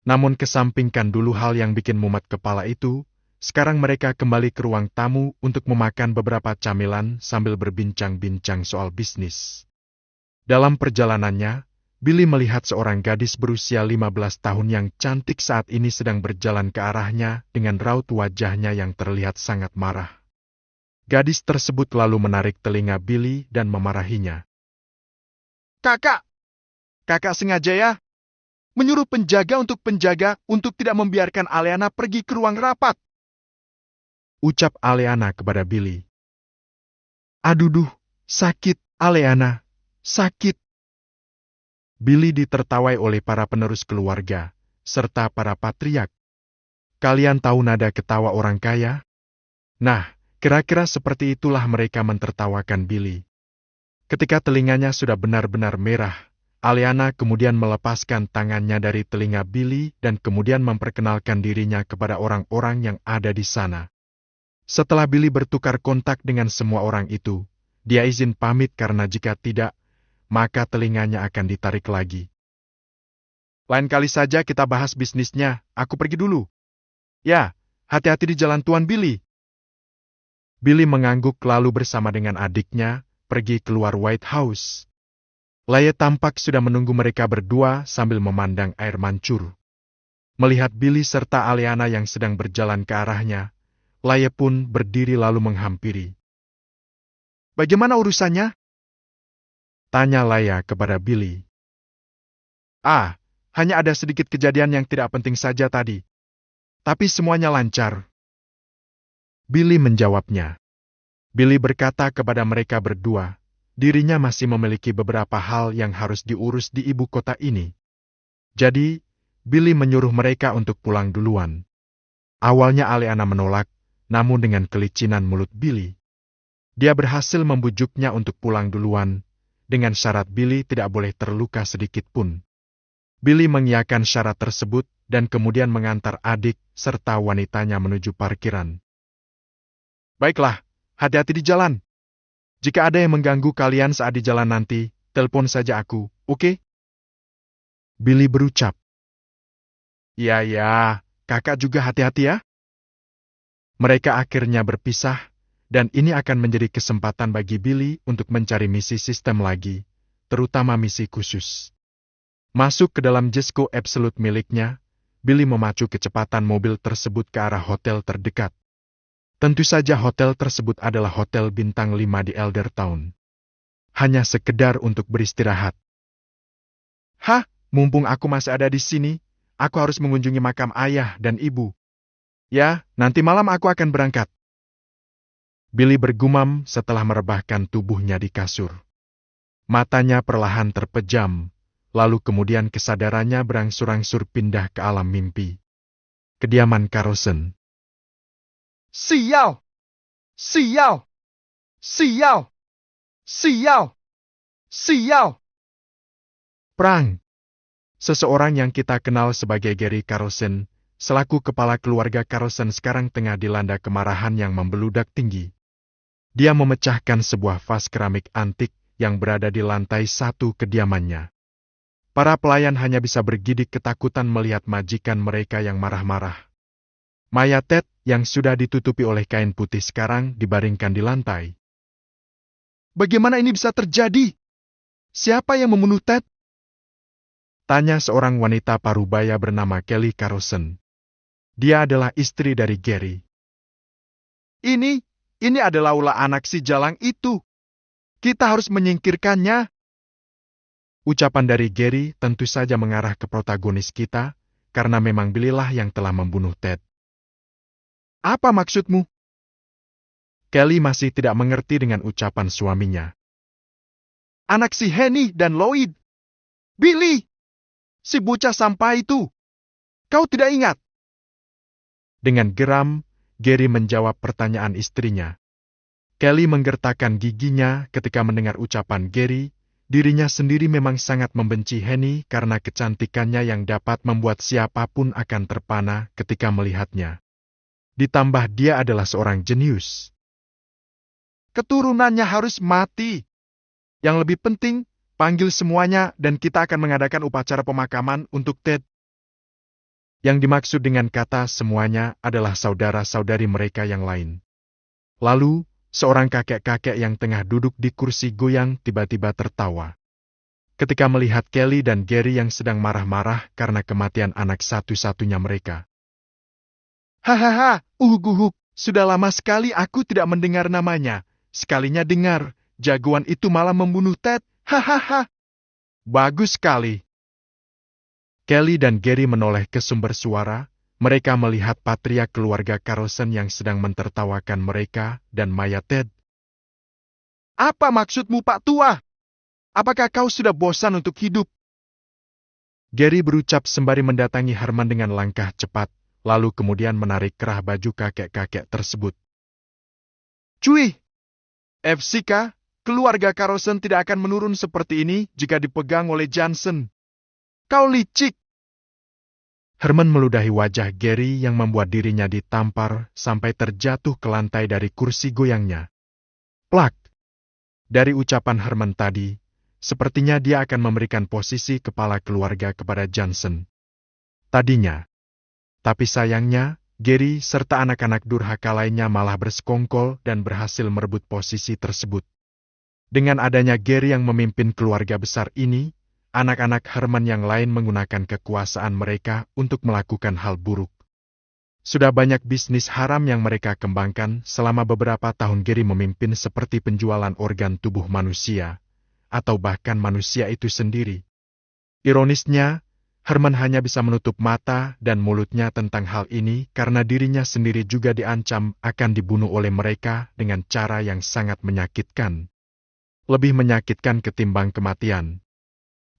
Namun kesampingkan dulu hal yang bikin mumet kepala itu, sekarang mereka kembali ke ruang tamu untuk memakan beberapa camilan sambil berbincang-bincang soal bisnis. Dalam perjalanannya, Billy melihat seorang gadis berusia 15 tahun yang cantik saat ini sedang berjalan ke arahnya dengan raut wajahnya yang terlihat sangat marah. Gadis tersebut lalu menarik telinga Billy dan memarahinya. "Kakak! Kakak sengaja ya? Menyuruh penjaga untuk tidak membiarkan Aleana pergi ke ruang rapat," ucap Aleana kepada Billy. "Aduh, sakit, Aleana, sakit." Billy ditertawai oleh para penerus keluarga, serta para patriark. Kalian tahu nada ketawa orang kaya? Nah, kira-kira seperti itulah mereka mentertawakan Billy. Ketika telinganya sudah benar-benar merah, Aleana kemudian melepaskan tangannya dari telinga Billy dan kemudian memperkenalkan dirinya kepada orang-orang yang ada di sana. Setelah Billy bertukar kontak dengan semua orang itu, dia izin pamit karena jika tidak, maka telinganya akan ditarik lagi. "Lain kali saja kita bahas bisnisnya, aku pergi dulu." "Ya, hati-hati di jalan Tuan Billy." Billy mengangguk lalu bersama dengan adiknya, pergi keluar White House. Leia tampak sudah menunggu mereka berdua sambil memandang air mancur. Melihat Billy serta Aleana yang sedang berjalan ke arahnya, Leia pun berdiri lalu menghampiri. "Bagaimana urusannya?" tanya Leia kepada Billy. Hanya ada sedikit kejadian yang tidak penting saja tadi. Tapi semuanya lancar." Billy menjawabnya. Billy berkata kepada mereka berdua, dirinya masih memiliki beberapa hal yang harus diurus di ibu kota ini. Jadi, Billy menyuruh mereka untuk pulang duluan. Awalnya Aleana menolak, namun dengan kelicinan mulut Billy, dia berhasil membujuknya untuk pulang duluan, dengan syarat Billy tidak boleh terluka sedikit pun. Billy mengiyakan syarat tersebut dan kemudian mengantar adik serta wanitanya menuju parkiran. "Baiklah, hati-hati di jalan. Jika ada yang mengganggu kalian saat di jalan nanti, telepon saja aku, oke?" Billy berucap. "Ya, kakak juga hati-hati ya." Mereka akhirnya berpisah, dan ini akan menjadi kesempatan bagi Billy untuk mencari misi sistem lagi, terutama misi khusus. Masuk ke dalam Jesco Absolute miliknya, Billy memacu kecepatan mobil tersebut ke arah hotel terdekat. Tentu saja hotel tersebut adalah hotel bintang 5 di Eldertown. Hanya sekedar untuk beristirahat. Mumpung aku masih ada di sini, aku harus mengunjungi makam ayah dan ibu. Ya, nanti malam aku akan berangkat." Billy bergumam setelah merebahkan tubuhnya di kasur. Matanya perlahan terpejam, lalu kemudian kesadarannya berangsur-angsur pindah ke alam mimpi. Kediaman Carlson. "Sial! Sial! Sial! Sial! Sial!" Perang. Seseorang yang kita kenal sebagai Gary Carlson, selaku kepala keluarga Carlson sekarang tengah dilanda kemarahan yang membeludak tinggi. Dia memecahkan sebuah vas keramik antik yang berada di lantai 1 kediamannya. Para pelayan hanya bisa bergidik ketakutan melihat majikan mereka yang marah-marah. Mayat Ted yang sudah ditutupi oleh kain putih sekarang dibaringkan di lantai. "Bagaimana ini bisa terjadi? Siapa yang membunuh Ted?" tanya seorang wanita parubaya bernama Kelly Carlson. Dia adalah istri dari Gary. Ini adalah ulah anak si jalang itu. Kita harus menyingkirkannya." Ucapan dari Gary tentu saja mengarah ke protagonis kita, karena memang Billy lah yang telah membunuh Ted. "Apa maksudmu?" Kelly masih tidak mengerti dengan ucapan suaminya. "Anak si Henny dan Lloyd. Billy! Si bocah sampah itu. Kau tidak ingat?" Dengan geram, Gary menjawab pertanyaan istrinya. Kelly menggertakkan giginya ketika mendengar ucapan Gary. Dirinya sendiri memang sangat membenci Henny karena kecantikannya yang dapat membuat siapapun akan terpana ketika melihatnya. Ditambah dia adalah seorang jenius. "Keturunannya harus mati. Yang lebih penting, panggil semuanya dan kita akan mengadakan upacara pemakaman untuk Ted." Yang dimaksud dengan kata semuanya adalah saudara-saudari mereka yang lain. Lalu, seorang kakek-kakek yang tengah duduk di kursi goyang tiba-tiba tertawa. Ketika melihat Kelly dan Gary yang sedang marah-marah karena kematian anak satu-satunya mereka. Hahaha, uhuk, sudah lama sekali aku tidak mendengar namanya. Sekalinya dengar, jagoan itu malah membunuh Ted. Hahaha. Bagus sekali. Kelly dan Gary menoleh ke sumber suara. Mereka melihat patriark keluarga Carlson yang sedang mentertawakan mereka dan mayat Ted. Apa maksudmu, Pak Tua? Apakah kau sudah bosan untuk hidup? Gary berucap sembari mendatangi Herman dengan langkah cepat, lalu kemudian menarik kerah baju kakek-kakek tersebut. Cuy! FCK, keluarga Carlson tidak akan menurun seperti ini jika dipegang oleh Johnson. Kau licik! Herman meludahi wajah Gary yang membuat dirinya ditampar sampai terjatuh ke lantai dari kursi goyangnya. Plak! Dari ucapan Herman tadi, sepertinya dia akan memberikan posisi kepala keluarga kepada Johnson. Tadinya. Tapi sayangnya, Gary serta anak-anak durhaka lainnya malah bersekongkol dan berhasil merebut posisi tersebut. Dengan adanya Gary yang memimpin keluarga besar ini, anak-anak Herman yang lain menggunakan kekuasaan mereka untuk melakukan hal buruk. Sudah banyak bisnis haram yang mereka kembangkan selama beberapa tahun Gary memimpin seperti penjualan organ tubuh manusia, atau bahkan manusia itu sendiri. Ironisnya, Herman hanya bisa menutup mata dan mulutnya tentang hal ini karena dirinya sendiri juga diancam akan dibunuh oleh mereka dengan cara yang sangat menyakitkan. Lebih menyakitkan ketimbang kematian.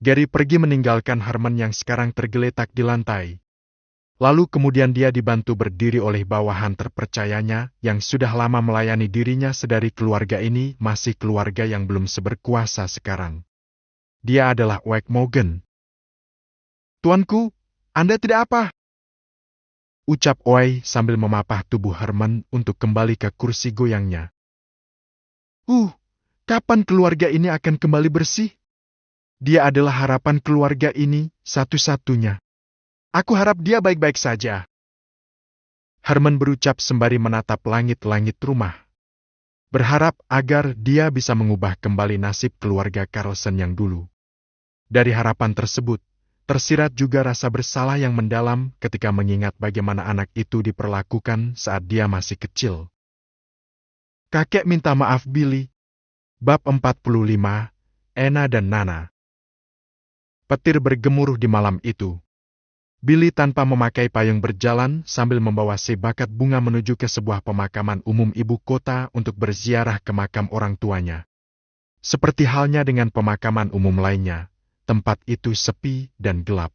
Gary pergi meninggalkan Herman yang sekarang tergeletak di lantai. Lalu kemudian dia dibantu berdiri oleh bawahan terpercayanya yang sudah lama melayani dirinya sedari keluarga ini masih keluarga yang belum seberkuasa sekarang. Dia adalah Wake Morgan. Tuanku, Anda tidak apa? Ucap Oi sambil memapah tubuh Herman untuk kembali ke kursi goyangnya. Kapan keluarga ini akan kembali bersih? Dia adalah harapan keluarga ini satu-satunya. Aku harap dia baik-baik saja. Herman berucap sembari menatap langit-langit rumah. Berharap agar dia bisa mengubah kembali nasib keluarga Carlson yang dulu. Dari harapan tersebut, tersirat juga rasa bersalah yang mendalam ketika mengingat bagaimana anak itu diperlakukan saat dia masih kecil. Kakek minta maaf Billy. Bab 45, Ena dan Nana. Petir bergemuruh di malam itu. Billy tanpa memakai payung berjalan sambil membawa sebakat bunga menuju ke sebuah pemakaman umum ibu kota untuk berziarah ke makam orang tuanya. Seperti halnya dengan pemakaman umum lainnya, tempat itu sepi dan gelap.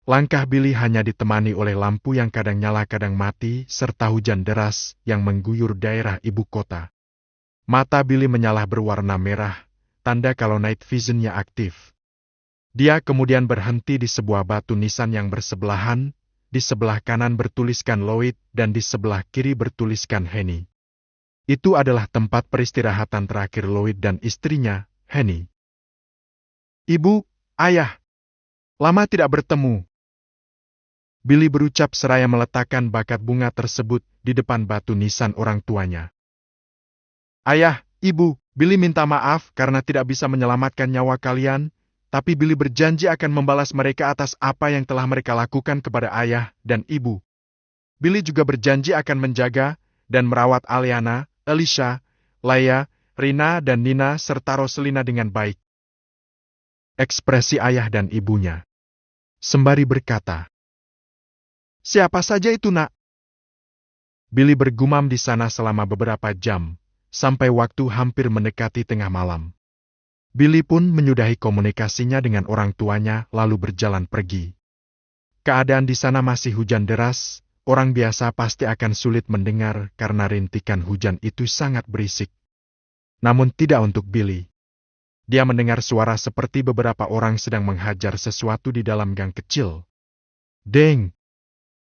Langkah Billy hanya ditemani oleh lampu yang kadang nyala kadang mati serta hujan deras yang mengguyur daerah ibu kota. Mata Billy menyala berwarna merah, tanda kalau night vision-nya aktif. Dia kemudian berhenti di sebuah batu nisan yang bersebelahan, di sebelah kanan bertuliskan Lloyd dan di sebelah kiri bertuliskan Henny. Itu adalah tempat peristirahatan terakhir Lloyd dan istrinya, Henny. Ibu, ayah, lama tidak bertemu. Billy berucap seraya meletakkan bakat bunga tersebut di depan batu nisan orang tuanya. Ayah, ibu, Billy minta maaf karena tidak bisa menyelamatkan nyawa kalian, tapi Billy berjanji akan membalas mereka atas apa yang telah mereka lakukan kepada ayah dan ibu. Billy juga berjanji akan menjaga dan merawat Aliana, Alicia, Leia, Rina dan Nina serta Roselina dengan baik. Ekspresi ayah dan ibunya. Sembari berkata, siapa saja itu nak? Billy bergumam di sana selama beberapa jam, sampai waktu hampir mendekati tengah malam. Billy pun menyudahi komunikasinya dengan orang tuanya lalu berjalan pergi. Keadaan di sana masih hujan deras, orang biasa pasti akan sulit mendengar karena rintikan hujan itu sangat berisik. Namun tidak untuk Billy. Dia mendengar suara seperti beberapa orang sedang menghajar sesuatu di dalam gang kecil. Deng!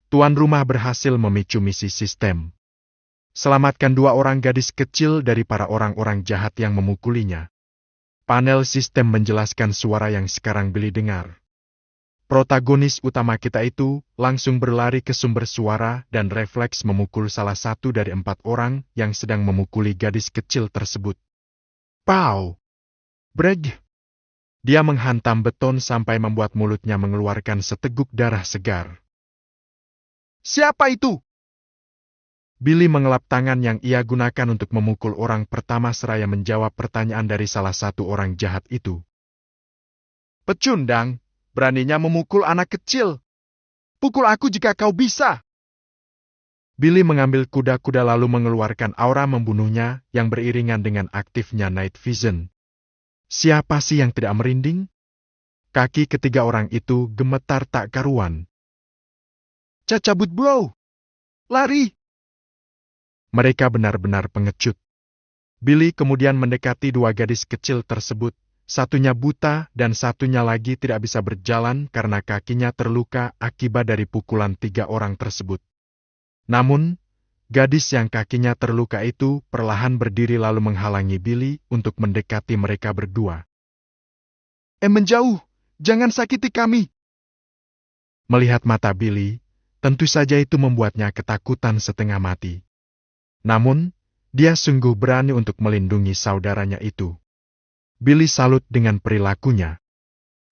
Tuan rumah berhasil memicu misi sistem. Selamatkan 2 orang gadis kecil dari para orang-orang jahat yang memukulinya. Panel sistem menjelaskan suara yang sekarang Billy dengar. Protagonis utama kita itu langsung berlari ke sumber suara dan refleks memukul salah satu dari 4 orang yang sedang memukuli gadis kecil tersebut. Pow! Breg! Dia menghantam beton sampai membuat mulutnya mengeluarkan seteguk darah segar. Siapa itu? Billy mengelap tangan yang ia gunakan untuk memukul orang pertama seraya menjawab pertanyaan dari salah satu orang jahat itu. Pecundang! Beraninya memukul anak kecil. Pukul aku jika kau bisa. Billy mengambil kuda-kuda lalu mengeluarkan aura membunuhnya yang beriringan dengan aktifnya night vision. Siapa sih yang tidak merinding? Kaki ketiga orang itu gemetar tak karuan. Cabut bro! Lari! Mereka benar-benar pengecut. Billy kemudian mendekati 2 gadis kecil tersebut. Satunya buta dan satunya lagi tidak bisa berjalan karena kakinya terluka akibat dari pukulan 3 orang tersebut. Namun, gadis yang kakinya terluka itu perlahan berdiri lalu menghalangi Billy untuk mendekati mereka berdua. Menjauh! Jangan sakiti kami! Melihat mata Billy, tentu saja itu membuatnya ketakutan setengah mati. Namun, dia sungguh berani untuk melindungi saudaranya itu. Billy salut dengan perilakunya.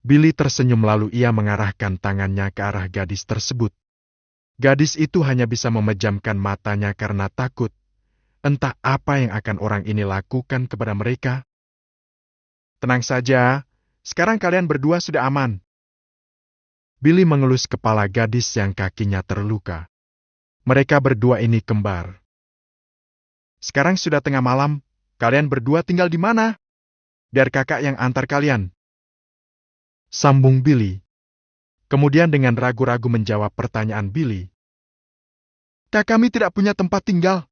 Billy tersenyum lalu ia mengarahkan tangannya ke arah gadis tersebut. Gadis itu hanya bisa memejamkan matanya karena takut. Entah apa yang akan orang ini lakukan kepada mereka. Tenang saja, sekarang kalian berdua sudah aman. Billy mengelus kepala gadis yang kakinya terluka. Mereka berdua ini kembar. Sekarang sudah tengah malam, kalian berdua tinggal di mana? Biar kakak yang antar kalian. Sambung Billy. Kemudian dengan ragu-ragu menjawab pertanyaan Billy. Kami tidak punya tempat tinggal.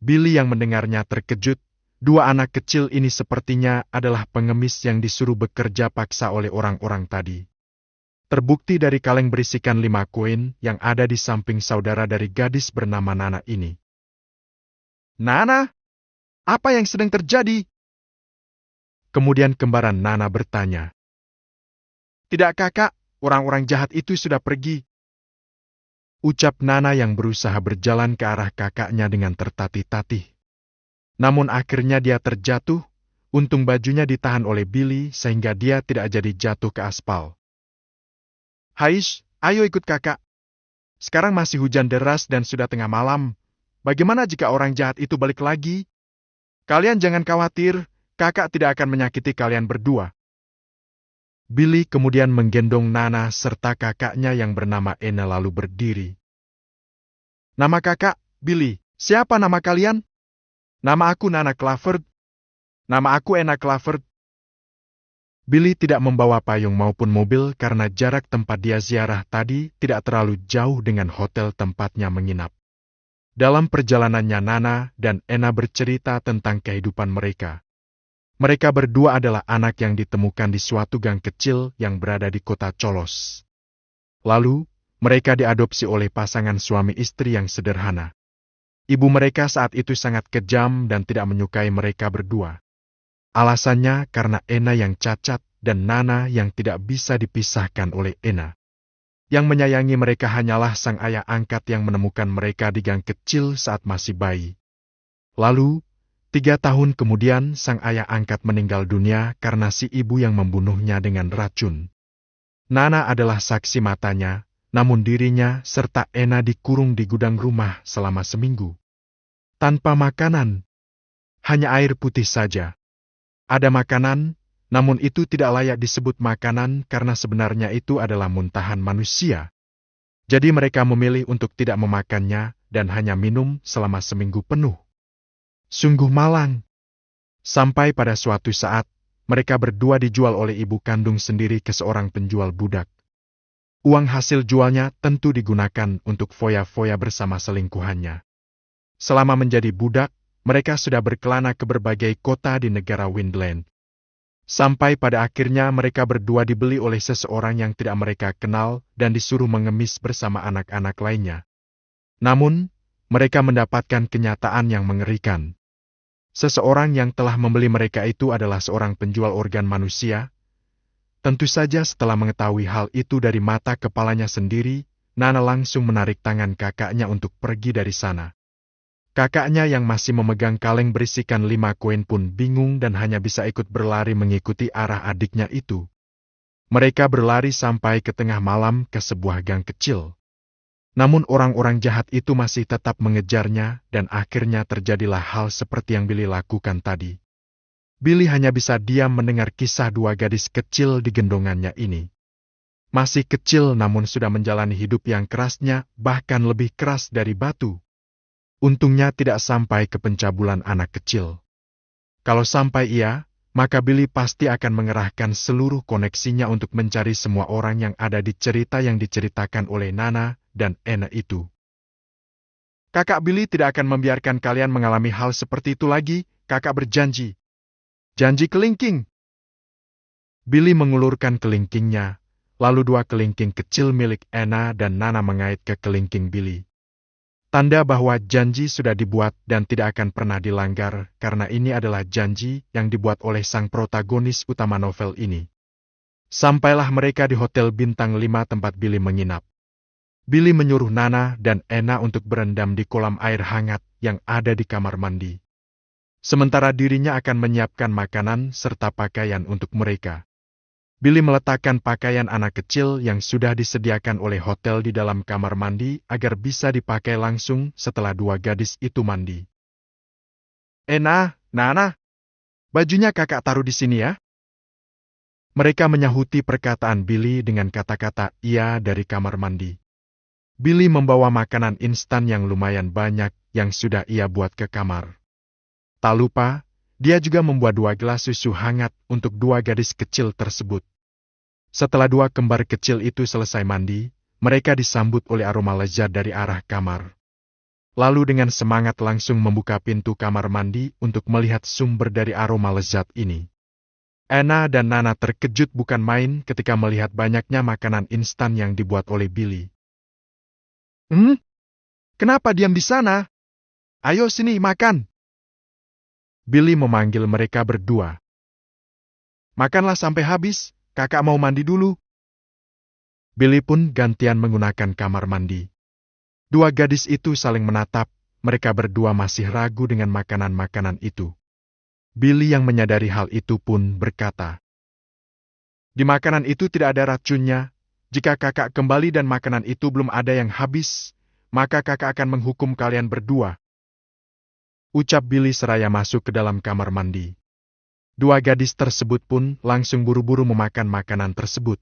Billy yang mendengarnya terkejut. 2 anak kecil ini sepertinya adalah pengemis yang disuruh bekerja paksa oleh orang-orang tadi. Terbukti dari kaleng berisikan 5 koin yang ada di samping saudara dari gadis bernama Nana ini. Nana, apa yang sedang terjadi? Kemudian kembaran Nana bertanya. Tidak kakak, orang-orang jahat itu sudah pergi. Ucap Nana yang berusaha berjalan ke arah kakaknya dengan tertatih-tatih. Namun akhirnya dia terjatuh, untung bajunya ditahan oleh Billy sehingga dia tidak jadi jatuh ke aspal. Haish, ayo ikut kakak. Sekarang masih hujan deras dan sudah tengah malam. Bagaimana jika orang jahat itu balik lagi? Kalian jangan khawatir. Kakak tidak akan menyakiti kalian berdua. Billy kemudian menggendong Nana serta kakaknya yang bernama Ena lalu berdiri. Nama kakak, Billy. Siapa nama kalian? Nama aku Nana Clavert. Nama aku Ena Clavert. Billy tidak membawa payung maupun mobil karena jarak tempat dia ziarah tadi tidak terlalu jauh dengan hotel tempatnya menginap. Dalam perjalanannya Nana dan Ena bercerita tentang kehidupan mereka. Mereka berdua adalah anak yang ditemukan di suatu gang kecil yang berada di kota Cholos. Lalu, mereka diadopsi oleh pasangan suami istri yang sederhana. Ibu mereka saat itu sangat kejam dan tidak menyukai mereka berdua. Alasannya karena Ena yang cacat dan Nana yang tidak bisa dipisahkan oleh Ena. Yang menyayangi mereka hanyalah sang ayah angkat yang menemukan mereka di gang kecil saat masih bayi. Lalu, 3 tahun kemudian sang ayah angkat meninggal dunia karena si ibu yang membunuhnya dengan racun. Nana adalah saksi matanya, namun dirinya serta Ena dikurung di gudang rumah selama seminggu. Tanpa makanan, hanya air putih saja. Ada makanan, namun itu tidak layak disebut makanan karena sebenarnya itu adalah muntahan manusia. Jadi mereka memilih untuk tidak memakannya dan hanya minum selama seminggu penuh. Sungguh malang. Sampai pada suatu saat, mereka berdua dijual oleh ibu kandung sendiri ke seorang penjual budak. Uang hasil jualnya tentu digunakan untuk foya-foya bersama selingkuhannya. Selama menjadi budak, mereka sudah berkelana ke berbagai kota di negara Windland. Sampai pada akhirnya mereka berdua dibeli oleh seseorang yang tidak mereka kenal dan disuruh mengemis bersama anak-anak lainnya. Namun, mereka mendapatkan kenyataan yang mengerikan. Seseorang yang telah membeli mereka itu adalah seorang penjual organ manusia, Tentu saja setelah mengetahui hal itu dari mata kepalanya sendiri, Nana langsung menarik tangan kakaknya untuk pergi dari sana. Kakaknya yang masih memegang kaleng berisikan 5 koin pun bingung dan hanya bisa ikut berlari mengikuti arah adiknya itu. Mereka berlari sampai ke tengah malam ke sebuah gang kecil. Namun orang-orang jahat itu masih tetap mengejarnya dan akhirnya terjadilah hal seperti yang Billy lakukan tadi. Billy hanya bisa diam mendengar kisah 2 gadis kecil di gendongannya ini. Masih kecil namun sudah menjalani hidup yang kerasnya, bahkan lebih keras dari batu. Untungnya tidak sampai ke pencabulan anak kecil. Kalau sampai iya, maka Billy pasti akan mengerahkan seluruh koneksinya untuk mencari semua orang yang ada di cerita yang diceritakan oleh Nana dan Ena itu. Kakak Billy tidak akan membiarkan kalian mengalami hal seperti itu lagi, kakak berjanji. Janji kelingking. Billy mengulurkan kelingkingnya, lalu 2 kelingking kecil milik Ena dan Nana mengait ke kelingking Billy. Tanda bahwa janji sudah dibuat dan tidak akan pernah dilanggar karena ini adalah janji yang dibuat oleh sang protagonis utama novel ini. Sampailah mereka di Hotel Bintang 5 tempat Billy menginap. Billy menyuruh Nana dan Ena untuk berendam di kolam air hangat yang ada di kamar mandi. Sementara dirinya akan menyiapkan makanan serta pakaian untuk mereka. Billy meletakkan pakaian anak kecil yang sudah disediakan oleh hotel di dalam kamar mandi agar bisa dipakai langsung setelah 2 gadis itu mandi. Ena, Nana, bajunya kakak taruh di sini ya. Mereka menyahuti perkataan Billy dengan kata-kata iya dari kamar mandi. Billy membawa makanan instan yang lumayan banyak yang sudah ia buat ke kamar. Tak lupa, dia juga membuat 2 gelas susu hangat untuk 2 gadis kecil tersebut. Setelah 2 kembar kecil itu selesai mandi, mereka disambut oleh aroma lezat dari arah kamar. Lalu dengan semangat langsung membuka pintu kamar mandi untuk melihat sumber dari aroma lezat ini. Ena dan Nana terkejut bukan main ketika melihat banyaknya makanan instan yang dibuat oleh Billy. Kenapa diam di sana? Ayo sini makan. Billy memanggil mereka berdua. Makanlah sampai habis, kakak mau mandi dulu. Billy pun gantian menggunakan kamar mandi. 2 gadis itu saling menatap, mereka berdua masih ragu dengan makanan-makanan itu. Billy yang menyadari hal itu pun berkata, "Di makanan itu tidak ada racunnya. Jika kakak kembali dan makanan itu belum ada yang habis, maka kakak akan menghukum kalian berdua." Ucap Billy seraya masuk ke dalam kamar mandi. 2 gadis tersebut pun langsung buru-buru memakan makanan tersebut.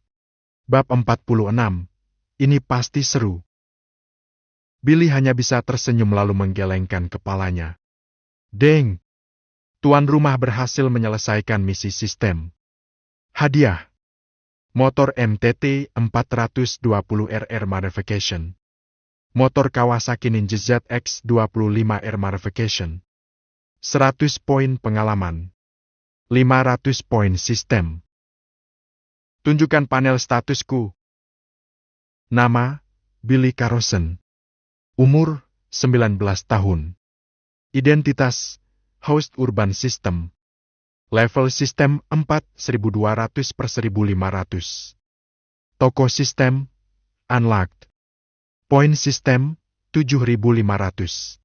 Bab 46. Ini pasti seru. Billy hanya bisa tersenyum lalu menggelengkan kepalanya. Deng! Tuan rumah berhasil menyelesaikan misi sistem. Hadiah. Motor MTT 420RR Modification. Motor Kawasaki Ninja ZX 25R Modification. 100 poin pengalaman. 500 poin sistem. Tunjukkan panel statusku. Nama, Billy Carlson. Umur, 19 tahun. Identitas, host urban system. Level sistem 4, 1200 per 1500. Toko sistem, unlocked. Poin sistem, 7.500.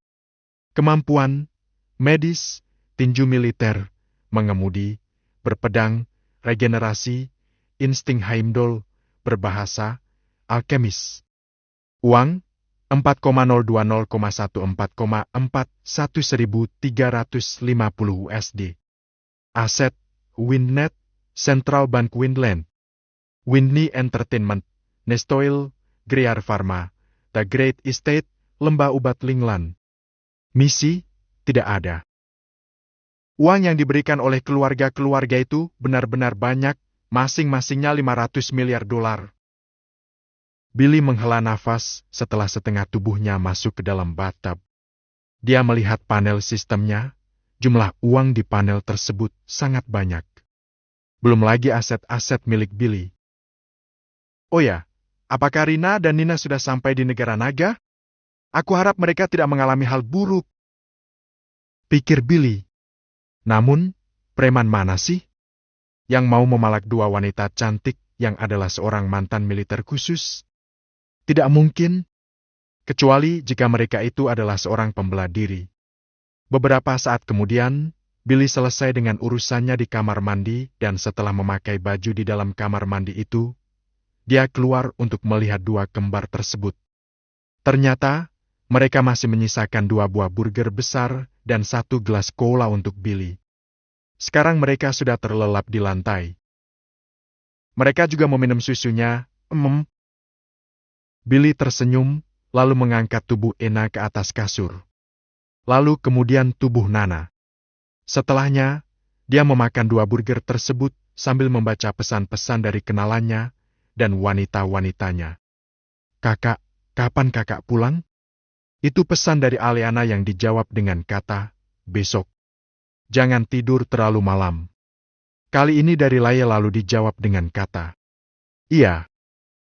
Kemampuan, medis, tinju militer, mengemudi, berpedang, regenerasi, insting Heimdall, berbahasa, alkemis. Uang, 4,020,144,1.350 USD. Aset, Windnet, Central Bank Windland. Windney Entertainment, Nestoil, Greer Pharma, The Great Estate, Lembah Ubat Lingland. Misi, tidak ada. Uang yang diberikan oleh keluarga-keluarga itu benar-benar banyak, masing-masingnya 500 miliar dolar. Billy menghela nafas setelah setengah tubuhnya masuk ke dalam bathtub. Dia melihat panel sistemnya, jumlah uang di panel tersebut sangat banyak. Belum lagi aset-aset milik Billy. Oh ya, apakah Rina dan Nina sudah sampai di negara naga? Aku harap mereka tidak mengalami hal buruk. Pikir Billy. Namun, preman mana sih? yang mau memalak dua wanita cantik yang adalah seorang mantan militer khusus? Tidak mungkin, kecuali jika mereka itu adalah seorang pembela diri. Beberapa saat kemudian, Billy selesai dengan urusannya di kamar mandi dan setelah memakai baju di dalam kamar mandi itu, dia keluar untuk melihat dua kembar tersebut. Ternyata, mereka masih menyisakan 2 buah burger besar dan 1 gelas cola untuk Billy. Sekarang mereka sudah terlelap di lantai. Mereka juga meminum susunya. Billy tersenyum, lalu mengangkat tubuh Ena ke atas kasur. Lalu kemudian tubuh Nana. Setelahnya, dia memakan 2 burger tersebut sambil membaca pesan-pesan dari kenalannya dan wanita-wanitanya. "Kakak, kapan kakak pulang?" Itu pesan dari Aliana yang dijawab dengan kata, "Besok. Jangan tidur terlalu malam." Kali ini dari Laya lalu dijawab dengan kata, "Iya."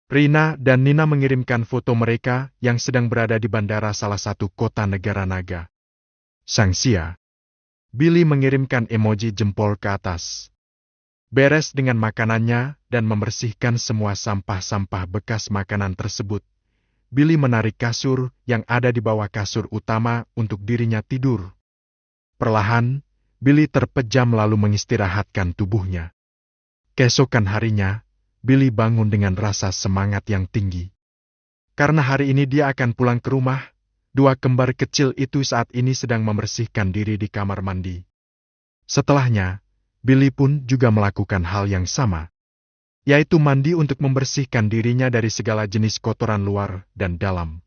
Rina dan Nina mengirimkan foto mereka yang sedang berada di bandara salah satu kota negara naga. Sangsia. Billy mengirimkan emoji jempol ke atas. Beres dengan makanannya dan membersihkan semua sampah-sampah bekas makanan tersebut, Billy menarik kasur yang ada di bawah kasur utama untuk dirinya tidur. Perlahan, Billy terpejam lalu mengistirahatkan tubuhnya. Keesokan harinya, Billy bangun dengan rasa semangat yang tinggi. Karena hari ini dia akan pulang ke rumah, 2 kembar kecil itu saat ini sedang membersihkan diri di kamar mandi. Setelahnya, Billy pun juga melakukan hal yang sama, yaitu mandi untuk membersihkan dirinya dari segala jenis kotoran luar dan dalam.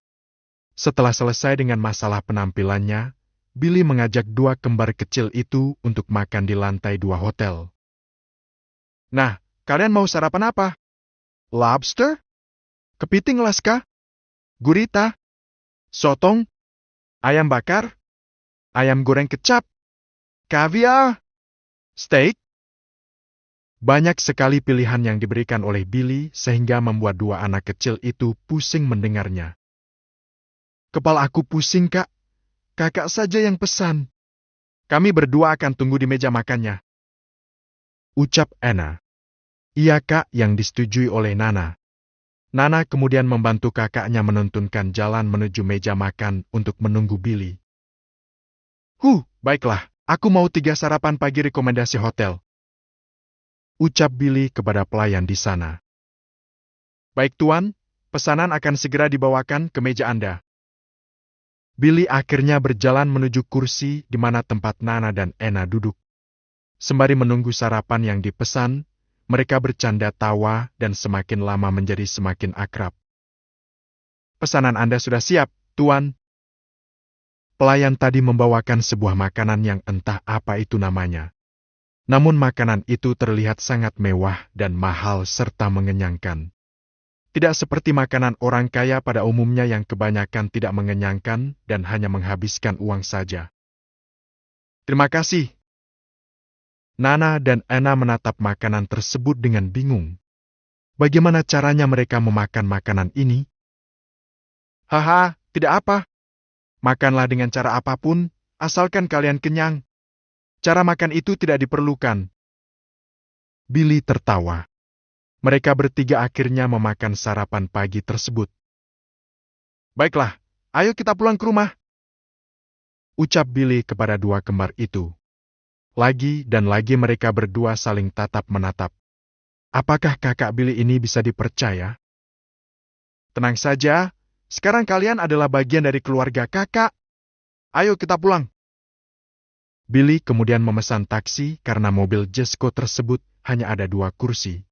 Setelah selesai dengan masalah penampilannya, Billy mengajak 2 kembar kecil itu untuk makan di lantai 2 hotel. "Nah, kalian mau sarapan apa? Lobster? Kepiting Alaska? Gurita? Sotong? Ayam bakar? Ayam goreng kecap? Kaviar? Steak?" Banyak sekali pilihan yang diberikan oleh Billy sehingga membuat 2 anak kecil itu pusing mendengarnya. "Kepala aku pusing, Kak. Kakak saja yang pesan. Kami berdua akan tunggu di meja makannya," ucap Anna. "Iya, Kak," yang disetujui oleh Nana. Nana kemudian membantu kakaknya menuntunkan jalan menuju meja makan untuk menunggu Billy. Baiklah, aku mau 3 sarapan pagi rekomendasi hotel," ucap Billy kepada pelayan di sana. "Baik Tuan, pesanan akan segera dibawakan ke meja Anda." Billy akhirnya berjalan menuju kursi di mana tempat Nana dan Anna duduk. Sembari menunggu sarapan yang dipesan, mereka bercanda tawa dan semakin lama menjadi semakin akrab. "Pesanan Anda sudah siap, Tuan." Pelayan tadi membawakan sebuah makanan yang entah apa itu namanya. Namun makanan itu terlihat sangat mewah dan mahal serta mengenyangkan. Tidak seperti makanan orang kaya pada umumnya yang kebanyakan tidak mengenyangkan dan hanya menghabiskan uang saja. "Terima kasih." Nana dan Anna menatap makanan tersebut dengan bingung. Bagaimana caranya mereka memakan makanan ini? "Haha, tidak apa. Makanlah dengan cara apapun, asalkan kalian kenyang. Cara makan itu tidak diperlukan." Billy tertawa. Mereka bertiga akhirnya memakan sarapan pagi tersebut. "Baiklah, ayo kita pulang ke rumah," ucap Billy kepada 2 kembar itu. Lagi dan lagi mereka berdua saling tatap-menatap. Apakah kakak Billy ini bisa dipercaya? "Tenang saja, sekarang kalian adalah bagian dari keluarga kakak. Ayo kita pulang." Billy kemudian memesan taksi karena mobil Jesco tersebut hanya ada 2 kursi.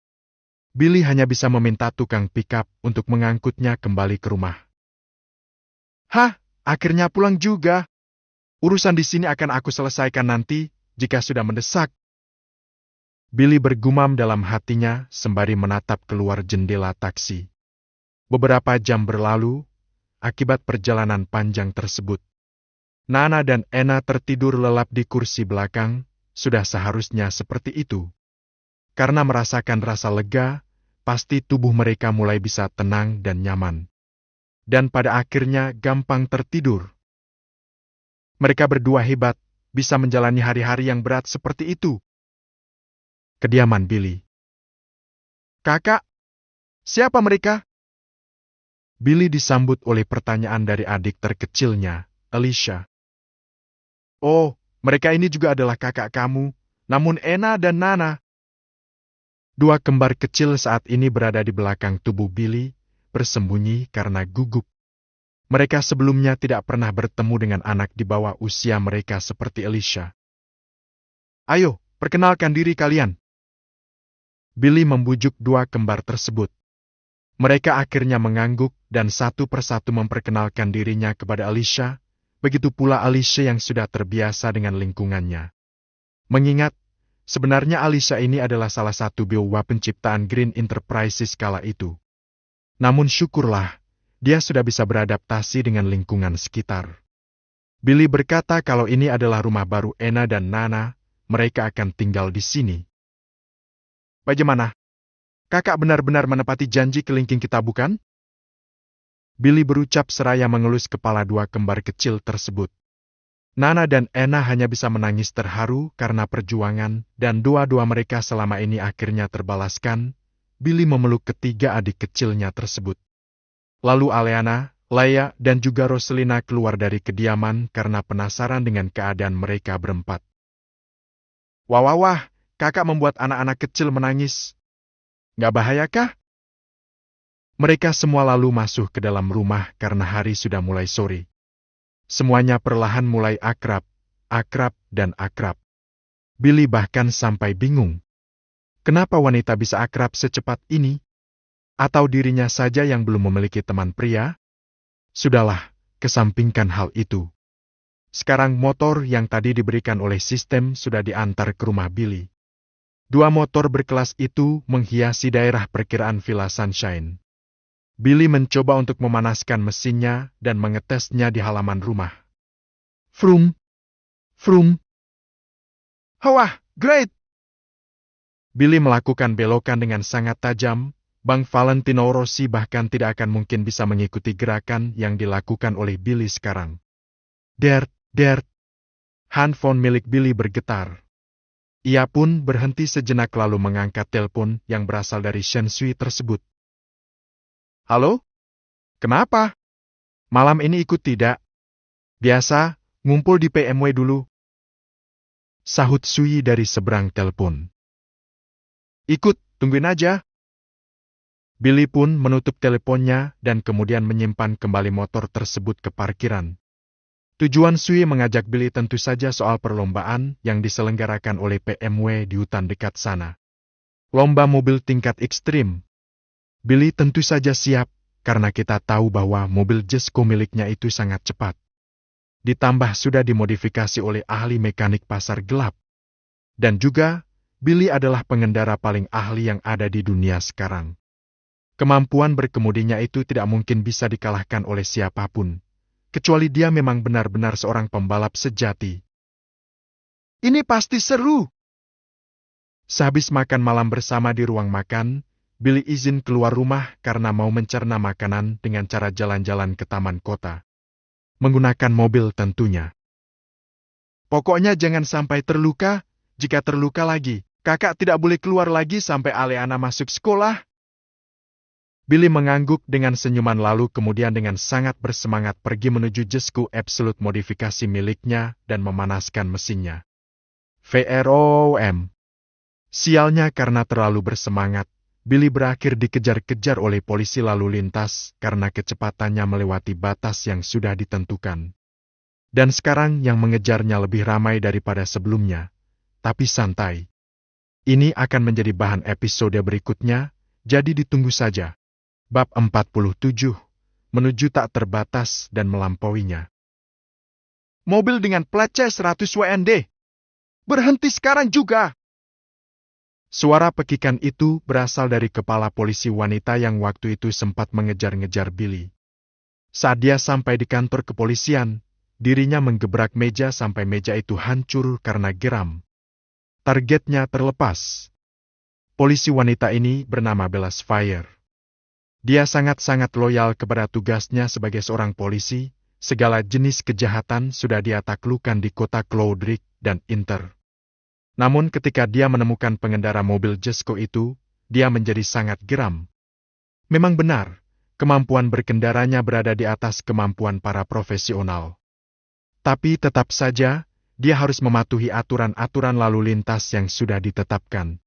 Billy hanya bisa meminta tukang pick-up untuk mengangkutnya kembali ke rumah. Akhirnya pulang juga. Urusan di sini akan aku selesaikan nanti jika sudah mendesak." Billy bergumam dalam hatinya sembari menatap keluar jendela taksi. Beberapa jam berlalu, akibat perjalanan panjang tersebut. Nana dan Anna tertidur lelap di kursi belakang, sudah seharusnya seperti itu. Karena merasakan rasa lega, pasti tubuh mereka mulai bisa tenang dan nyaman. Dan pada akhirnya gampang tertidur. Mereka berdua hebat, bisa menjalani hari-hari yang berat seperti itu. kediaman Billy. "Kakak, siapa mereka?" Billy disambut oleh pertanyaan dari adik terkecilnya, Alicia. "Oh, mereka ini juga adalah kakak kamu, namun Anna dan Nana." Dua kembar kecil saat ini berada di belakang tubuh Billy, bersembunyi karena gugup. Mereka sebelumnya tidak pernah bertemu dengan anak di bawah usia mereka seperti Alicia. "Ayo, perkenalkan diri kalian." Billy membujuk dua kembar tersebut. Mereka akhirnya mengangguk dan satu persatu memperkenalkan dirinya kepada Alicia, begitu pula Alicia yang sudah terbiasa dengan lingkungannya. Mengingat, sebenarnya Alicia ini adalah salah satu biowa penciptaan Green Enterprises kala itu. Namun syukurlah, dia sudah bisa beradaptasi dengan lingkungan sekitar. Billy berkata kalau ini adalah rumah baru Anna dan Nana, mereka akan tinggal di sini. "Bagaimana? Kakak benar-benar menepati janji kelingking kita, bukan?" Billy berucap seraya mengelus kepala dua kembar kecil tersebut. Nana dan Anna hanya bisa menangis terharu karena perjuangan dan doa-doa mereka selama ini akhirnya terbalaskan. Billy memeluk ketiga adik kecilnya tersebut. Lalu Aleana, Leia, dan juga Roselina keluar dari kediaman karena penasaran dengan keadaan mereka berempat. Wah, kakak membuat anak-anak kecil menangis. Nggak bahayakah?" Mereka semua lalu masuk ke dalam rumah karena hari sudah mulai sore. Semuanya perlahan mulai akrab, dan akrab. Billy bahkan sampai bingung. Kenapa wanita bisa akrab secepat ini? Atau dirinya saja yang belum memiliki teman pria? Sudahlah, kesampingkan hal itu. Sekarang motor yang tadi diberikan oleh sistem sudah diantar ke rumah Billy. Dua motor berkelas itu menghiasi daerah perkiraan Villa Sunshine. Billy mencoba untuk memanaskan mesinnya dan mengetesnya di halaman rumah. Vroom, vroom. Wah, great! Billy melakukan belokan dengan sangat tajam. Bang Valentino Rossi bahkan tidak akan mungkin bisa mengikuti gerakan yang dilakukan oleh Billy sekarang. Dert. Handphone milik Billy bergetar. Ia pun berhenti sejenak lalu mengangkat telepon yang berasal dari Shen Sui tersebut. "Halo? Kenapa? Malam ini ikut tidak? Biasa, ngumpul di PMW dulu." Sahut Sui dari seberang telepon. "Ikut, tungguin aja." Billy pun menutup teleponnya dan kemudian menyimpan kembali motor tersebut ke parkiran. Tujuan Sui mengajak Billy tentu saja soal perlombaan yang diselenggarakan oleh PMW di hutan dekat sana. Lomba mobil tingkat ekstrim. Billy tentu saja siap, karena kita tahu bahwa mobil Jesko miliknya itu sangat cepat. Ditambah sudah dimodifikasi oleh ahli mekanik pasar gelap. Dan juga, Billy adalah pengendara paling ahli yang ada di dunia sekarang. Kemampuan berkemudinya itu tidak mungkin bisa dikalahkan oleh siapapun. Kecuali dia memang benar-benar seorang pembalap sejati. Ini pasti seru. Sehabis makan malam bersama di ruang makan, Billy izin keluar rumah karena mau mencerna makanan dengan cara jalan-jalan ke taman kota. Menggunakan mobil tentunya. "Pokoknya jangan sampai terluka. Jika terluka lagi, kakak tidak boleh keluar lagi sampai Aleana masuk sekolah." Billy mengangguk dengan senyuman lalu kemudian dengan sangat bersemangat pergi menuju Jesko Absolute modifikasi miliknya dan memanaskan mesinnya. VROM. Sialnya karena terlalu bersemangat, Billy berakhir dikejar-kejar oleh polisi lalu lintas karena kecepatannya melewati batas yang sudah ditentukan. Dan sekarang yang mengejarnya lebih ramai daripada sebelumnya. Tapi santai. Ini akan menjadi bahan episode berikutnya, jadi ditunggu saja. Bab 47, menuju tak terbatas dan melampauinya. Mobil dengan plat C100 WND. Berhenti sekarang juga. Suara pekikan itu berasal dari kepala polisi wanita yang waktu itu sempat mengejar-ngejar Billy. Saat dia sampai di kantor kepolisian, dirinya menggebrak meja sampai meja itu hancur karena geram. Targetnya terlepas. Polisi wanita ini bernama Bella Spire. Dia sangat-sangat loyal kepada tugasnya sebagai seorang polisi, segala jenis kejahatan sudah dia taklukkan di kota Cloudrick dan Inter. Namun ketika dia menemukan pengendara mobil Jesko itu, dia menjadi sangat geram. Memang benar, kemampuan berkendaranya berada di atas kemampuan para profesional. Tapi tetap saja, dia harus mematuhi aturan-aturan lalu lintas yang sudah ditetapkan.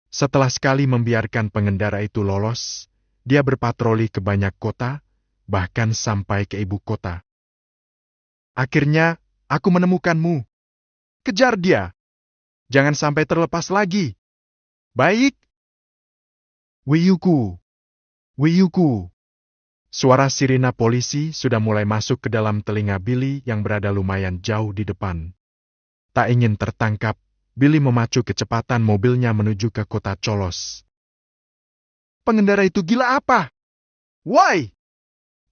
Setelah sekali membiarkan pengendara itu lolos, dia berpatroli ke banyak kota, bahkan sampai ke ibu kota. Akhirnya, aku menemukanmu. Kejar dia. Jangan sampai terlepas lagi. Baik. Wiyuku. Wiyuku. Suara sirena polisi sudah mulai masuk ke dalam telinga Billy yang berada lumayan jauh di depan. Tak ingin tertangkap, Billy memacu kecepatan mobilnya menuju ke kota Cholos. Pengendara itu gila apa? Woi!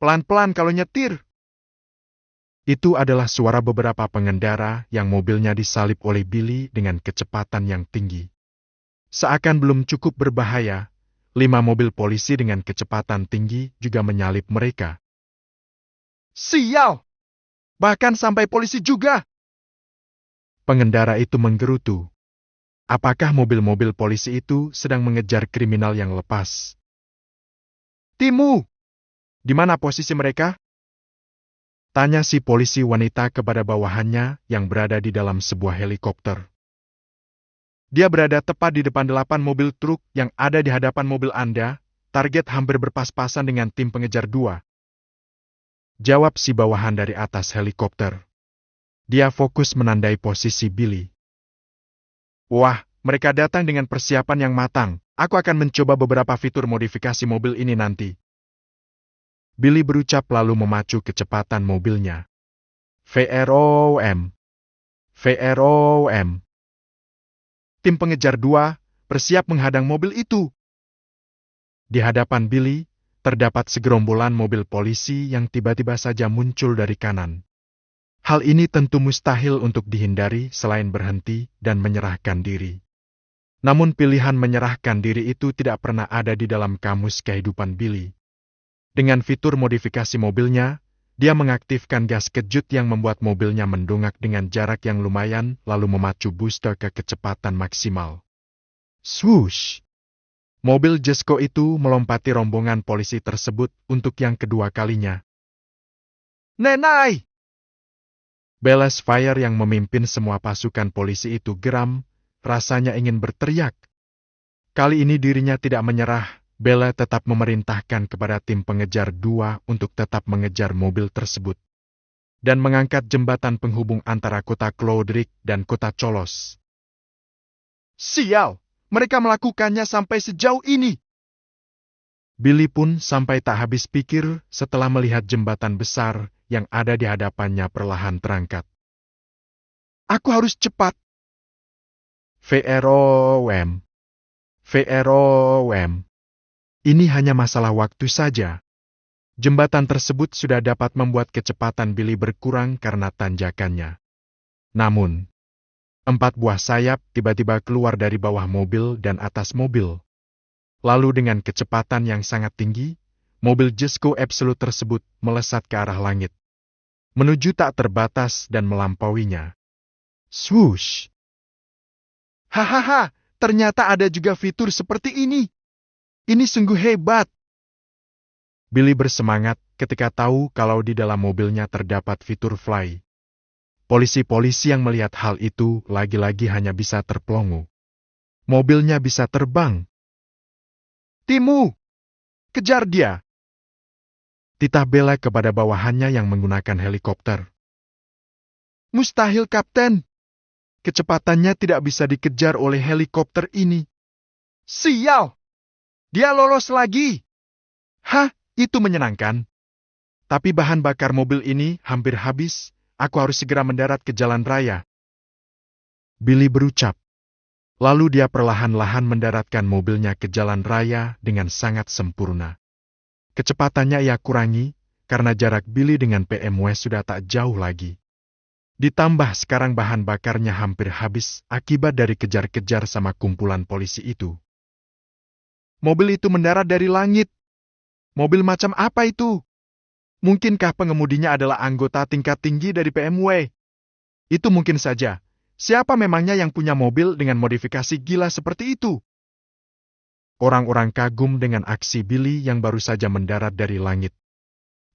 Pelan-pelan kalau nyetir. Itu adalah suara beberapa pengendara yang mobilnya disalip oleh Billy dengan kecepatan yang tinggi. Seakan belum cukup berbahaya, 5 mobil polisi dengan kecepatan tinggi juga menyalip mereka. Sial! Bahkan sampai polisi juga! Pengendara itu menggerutu. Apakah mobil-mobil polisi itu sedang mengejar kriminal yang lepas? Timu! Di mana posisi mereka? Tanya si polisi wanita kepada bawahannya yang berada di dalam sebuah helikopter. Dia berada tepat di depan 8 mobil truk yang ada di hadapan mobil Anda, target hampir berpas-pasan dengan tim pengejar 2. Jawab si bawahan dari atas helikopter. Dia fokus menandai posisi Billy. Wah, mereka datang dengan persiapan yang matang. Aku akan mencoba beberapa fitur modifikasi mobil ini nanti. Billy berucap lalu memacu kecepatan mobilnya. VROM. VROM. Tim pengejar 2, bersiap menghadang mobil itu. Di hadapan Billy, terdapat segerombolan mobil polisi yang tiba-tiba saja muncul dari kanan. Hal ini tentu mustahil untuk dihindari selain berhenti dan menyerahkan diri. Namun pilihan menyerahkan diri itu tidak pernah ada di dalam kamus kehidupan Billy. Dengan fitur modifikasi mobilnya, dia mengaktifkan gas kejut yang membuat mobilnya mendongak dengan jarak yang lumayan lalu memacu booster ke kecepatan maksimal. Swoosh! Mobil Jesko itu melompati rombongan polisi tersebut untuk yang kedua kalinya. Nenai! Beles Fire yang memimpin semua pasukan polisi itu geram, rasanya ingin berteriak. Kali ini dirinya tidak menyerah. Bella tetap memerintahkan kepada tim pengejar 2 untuk tetap mengejar mobil tersebut dan mengangkat jembatan penghubung antara kota Clodric dan kota Cholos. Sial! Mereka melakukannya sampai sejauh ini! Billy pun sampai tak habis pikir setelah melihat jembatan besar yang ada di hadapannya perlahan terangkat. Aku harus cepat! VROM. VROM. Ini hanya masalah waktu saja. Jembatan tersebut sudah dapat membuat kecepatan Billy berkurang karena tanjakannya. Namun, 4 buah sayap tiba-tiba keluar dari bawah mobil dan atas mobil. Lalu dengan kecepatan yang sangat tinggi, mobil Jesko Absolute tersebut melesat ke arah langit, menuju tak terbatas dan melampauinya. Swoosh! Hahaha, ternyata ada juga fitur seperti ini. Ini sungguh hebat. Billy bersemangat ketika tahu kalau di dalam mobilnya terdapat fitur fly. Polisi-polisi yang melihat hal itu lagi-lagi hanya bisa terplongo. Mobilnya bisa terbang. Timu! Kejar dia! Titah Bella kepada bawahannya yang menggunakan helikopter. Mustahil, Kapten. Kecepatannya tidak bisa dikejar oleh helikopter ini. Sial! Dia lolos lagi. Hah, itu menyenangkan. Tapi bahan bakar mobil ini hampir habis. Aku harus segera mendarat ke jalan raya. Billy berucap. Lalu dia perlahan-lahan mendaratkan mobilnya ke jalan raya dengan sangat sempurna. Kecepatannya ia kurangi, karena jarak Billy dengan PMW sudah tak jauh lagi. Ditambah sekarang bahan bakarnya hampir habis akibat dari kejar-kejar sama kumpulan polisi itu. Mobil itu mendarat dari langit. Mobil macam apa itu? Mungkinkah pengemudinya adalah anggota tingkat tinggi dari PMW? Itu mungkin saja. Siapa memangnya yang punya mobil dengan modifikasi gila seperti itu? Orang-orang kagum dengan aksi Billy yang baru saja mendarat dari langit.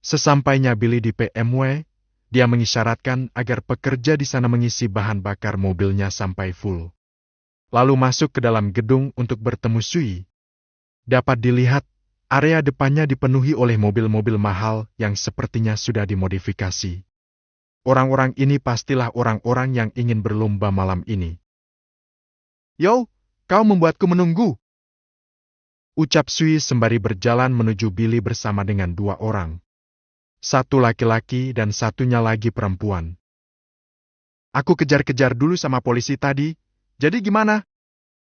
Sesampainya Billy di PMW, dia mengisyaratkan agar pekerja di sana mengisi bahan bakar mobilnya sampai full. Lalu masuk ke dalam gedung untuk bertemu Sui. Dapat dilihat, area depannya dipenuhi oleh mobil-mobil mahal yang sepertinya sudah dimodifikasi. Orang-orang ini pastilah orang-orang yang ingin berlomba malam ini. Yo, kau membuatku menunggu. Ucap Sui sembari berjalan menuju Billy bersama dengan dua orang. Satu laki-laki dan satunya lagi perempuan. Aku kejar-kejar dulu sama polisi tadi, jadi gimana?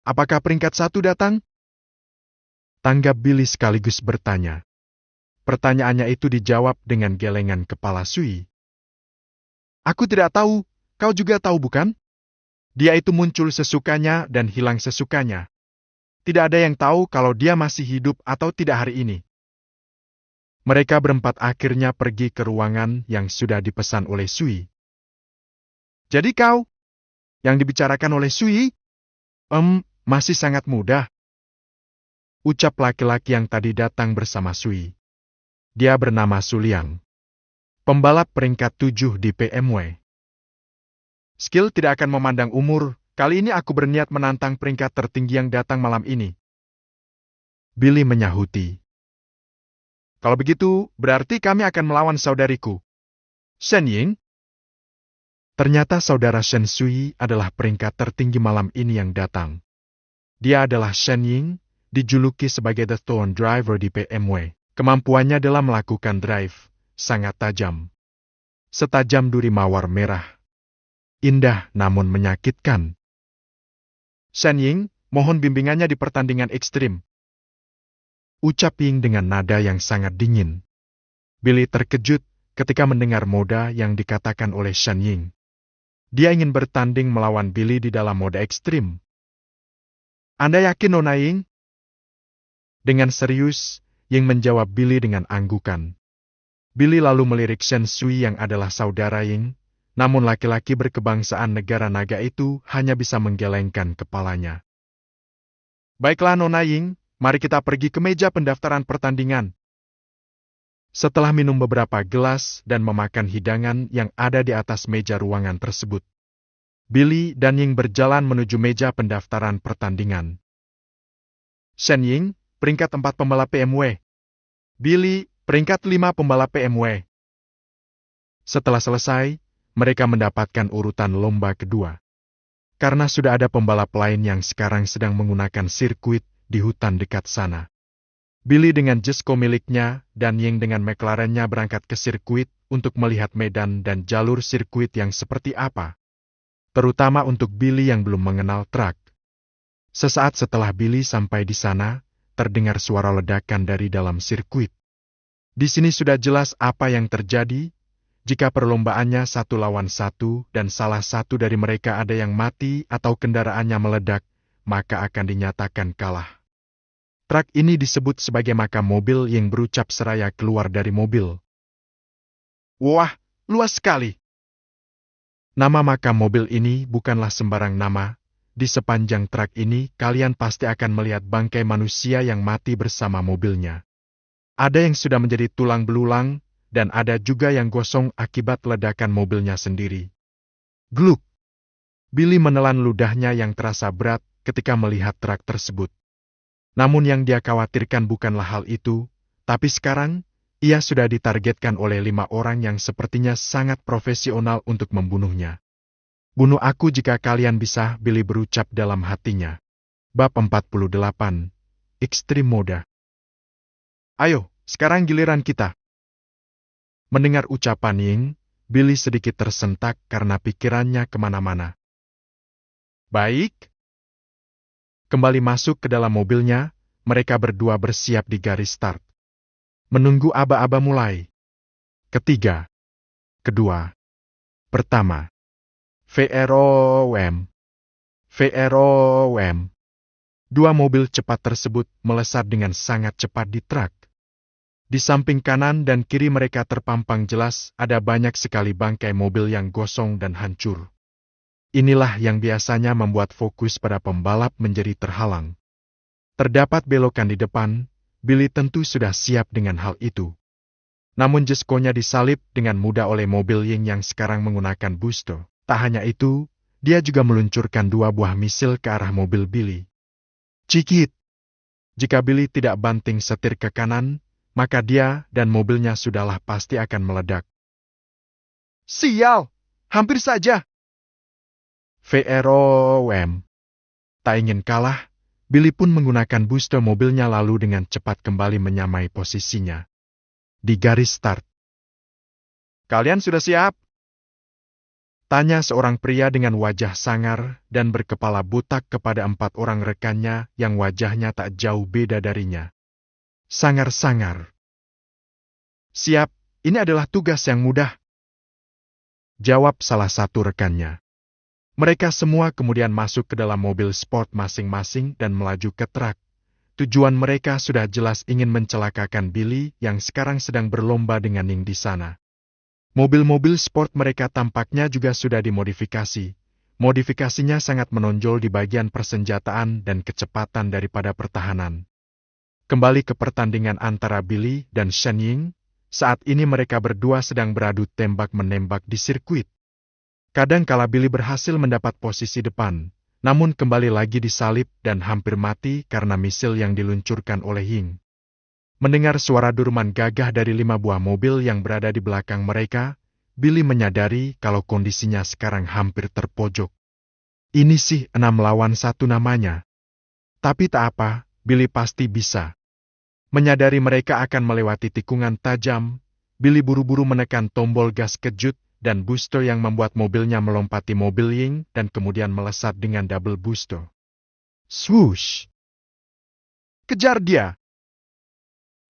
Apakah peringkat 1 datang? Tanggap Billy sekaligus bertanya. Pertanyaannya itu dijawab dengan gelengan kepala Sui. Aku tidak tahu, kau juga tahu bukan? Dia itu muncul sesukanya dan hilang sesukanya. Tidak ada yang tahu kalau dia masih hidup atau tidak hari ini. Mereka berempat akhirnya pergi ke ruangan yang sudah dipesan oleh Sui. Jadi kau, yang dibicarakan oleh Sui? Masih sangat mudah. Ucap laki-laki yang tadi datang bersama Sui. Dia bernama Suliang. Pembalap peringkat 7 di PMW. Skill tidak akan memandang umur, kali ini aku berniat menantang peringkat tertinggi yang datang malam ini. Billy menyahuti. Kalau begitu, berarti kami akan melawan saudariku. Shen Ying? Ternyata saudara Shen Sui adalah peringkat tertinggi malam ini yang datang. Dia adalah Shen Ying, dijuluki sebagai The Thorn Driver di PMW. Kemampuannya dalam melakukan drive sangat tajam. Setajam duri mawar merah. Indah namun menyakitkan. Shen Ying, mohon bimbingannya di pertandingan ekstrim. Ucap Ying dengan nada yang sangat dingin. Billy terkejut ketika mendengar moda yang dikatakan oleh Shen Ying. Dia ingin bertanding melawan Billy di dalam mode ekstrim. Anda yakin, Nona Ying? Dengan serius, Ying menjawab Billy dengan anggukan. Billy lalu melirik Shen Sui yang adalah saudara Ying, namun laki-laki berkebangsaan negara naga itu hanya bisa menggelengkan kepalanya. Baiklah Nona Ying, mari kita pergi ke meja pendaftaran pertandingan. Setelah minum beberapa gelas dan memakan hidangan yang ada di atas meja ruangan tersebut, Billy dan Ying berjalan menuju meja pendaftaran pertandingan. Shen Ying, peringkat 4 pembalap PMW. Billy, peringkat 5 pembalap PMW. Setelah selesai, mereka mendapatkan urutan lomba kedua. Karena sudah ada pembalap lain yang sekarang sedang menggunakan sirkuit di hutan dekat sana. Billy dengan Jesko miliknya dan Ying dengan McLaren-nya berangkat ke sirkuit untuk melihat medan dan jalur sirkuit yang seperti apa. Terutama untuk Billy yang belum mengenal truk. Sesaat setelah Billy sampai di sana, terdengar suara ledakan dari dalam sirkuit. Di sini sudah jelas apa yang terjadi. Jika perlombaannya 1 lawan 1 dan salah satu dari mereka ada yang mati atau kendaraannya meledak, maka akan dinyatakan kalah. Truk ini disebut sebagai makam mobil yang berucap seraya keluar dari mobil. Wah, luas sekali. Nama makam mobil ini bukanlah sembarang nama. Di sepanjang truk ini, kalian pasti akan melihat bangkai manusia yang mati bersama mobilnya. Ada yang sudah menjadi tulang belulang, dan ada juga yang gosong akibat ledakan mobilnya sendiri. Gluk! Billy menelan ludahnya yang terasa berat ketika melihat truk tersebut. Namun yang dia khawatirkan bukanlah hal itu, tapi sekarang, ia sudah ditargetkan oleh 5 orang yang sepertinya sangat profesional untuk membunuhnya. Bunuh aku jika kalian bisa, Billy berucap dalam hatinya. Bab 48, Ekstrim Moda. Ayo, sekarang giliran kita. Mendengar ucapan Ying, Billy sedikit tersentak karena pikirannya kemana-mana. Baik. Kembali masuk ke dalam mobilnya, mereka berdua bersiap di garis start. Menunggu aba-aba mulai. Ketiga. Kedua. Pertama. VROM. VROM. Dua mobil cepat tersebut melesat dengan sangat cepat di truk. Di samping kanan dan kiri mereka terpampang jelas ada banyak sekali bangkai mobil yang gosong dan hancur. Inilah yang biasanya membuat fokus pada pembalap menjadi terhalang. Terdapat belokan di depan, Billy tentu sudah siap dengan hal itu. Namun Jeskonya disalip dengan mudah oleh mobil Ying yang sekarang menggunakan booster. Tak hanya itu, dia juga meluncurkan 2 buah misil ke arah mobil Billy. Cikit! Jika Billy tidak banting setir ke kanan, maka dia dan mobilnya sudahlah pasti akan meledak. Sial! Hampir saja! VROM. Tak ingin kalah, Billy pun menggunakan booster mobilnya lalu dengan cepat kembali menyamai posisinya. Di garis start. Kalian sudah siap? Tanya seorang pria dengan wajah sangar dan berkepala botak kepada 4 orang rekannya yang wajahnya tak jauh beda darinya. Sangar-sangar. Siap, ini adalah tugas yang mudah. Jawab salah satu rekannya. Mereka semua kemudian masuk ke dalam mobil sport masing-masing dan melaju ke truk. Tujuan mereka sudah jelas ingin mencelakakan Billy yang sekarang sedang berlomba dengan Ning di sana. Mobil-mobil sport mereka tampaknya juga sudah dimodifikasi. Modifikasinya sangat menonjol di bagian persenjataan dan kecepatan daripada pertahanan. Kembali ke pertandingan antara Billy dan Shen Ying, saat ini mereka berdua sedang beradu tembak-menembak di sirkuit. Kadang kala Billy berhasil mendapat posisi depan, namun kembali lagi disalip dan hampir mati karena misil yang diluncurkan oleh Ying. Mendengar suara durman gagah dari 5 buah mobil yang berada di belakang mereka, Billy menyadari kalau kondisinya sekarang hampir terpojok. Ini sih 6 lawan 1 namanya. Tapi tak apa, Billy pasti bisa. Menyadari mereka akan melewati tikungan tajam, Billy buru-buru menekan tombol gas kejut dan booster yang membuat mobilnya melompati mobil Ying dan kemudian melesat dengan double booster. Swoosh! Kejar dia!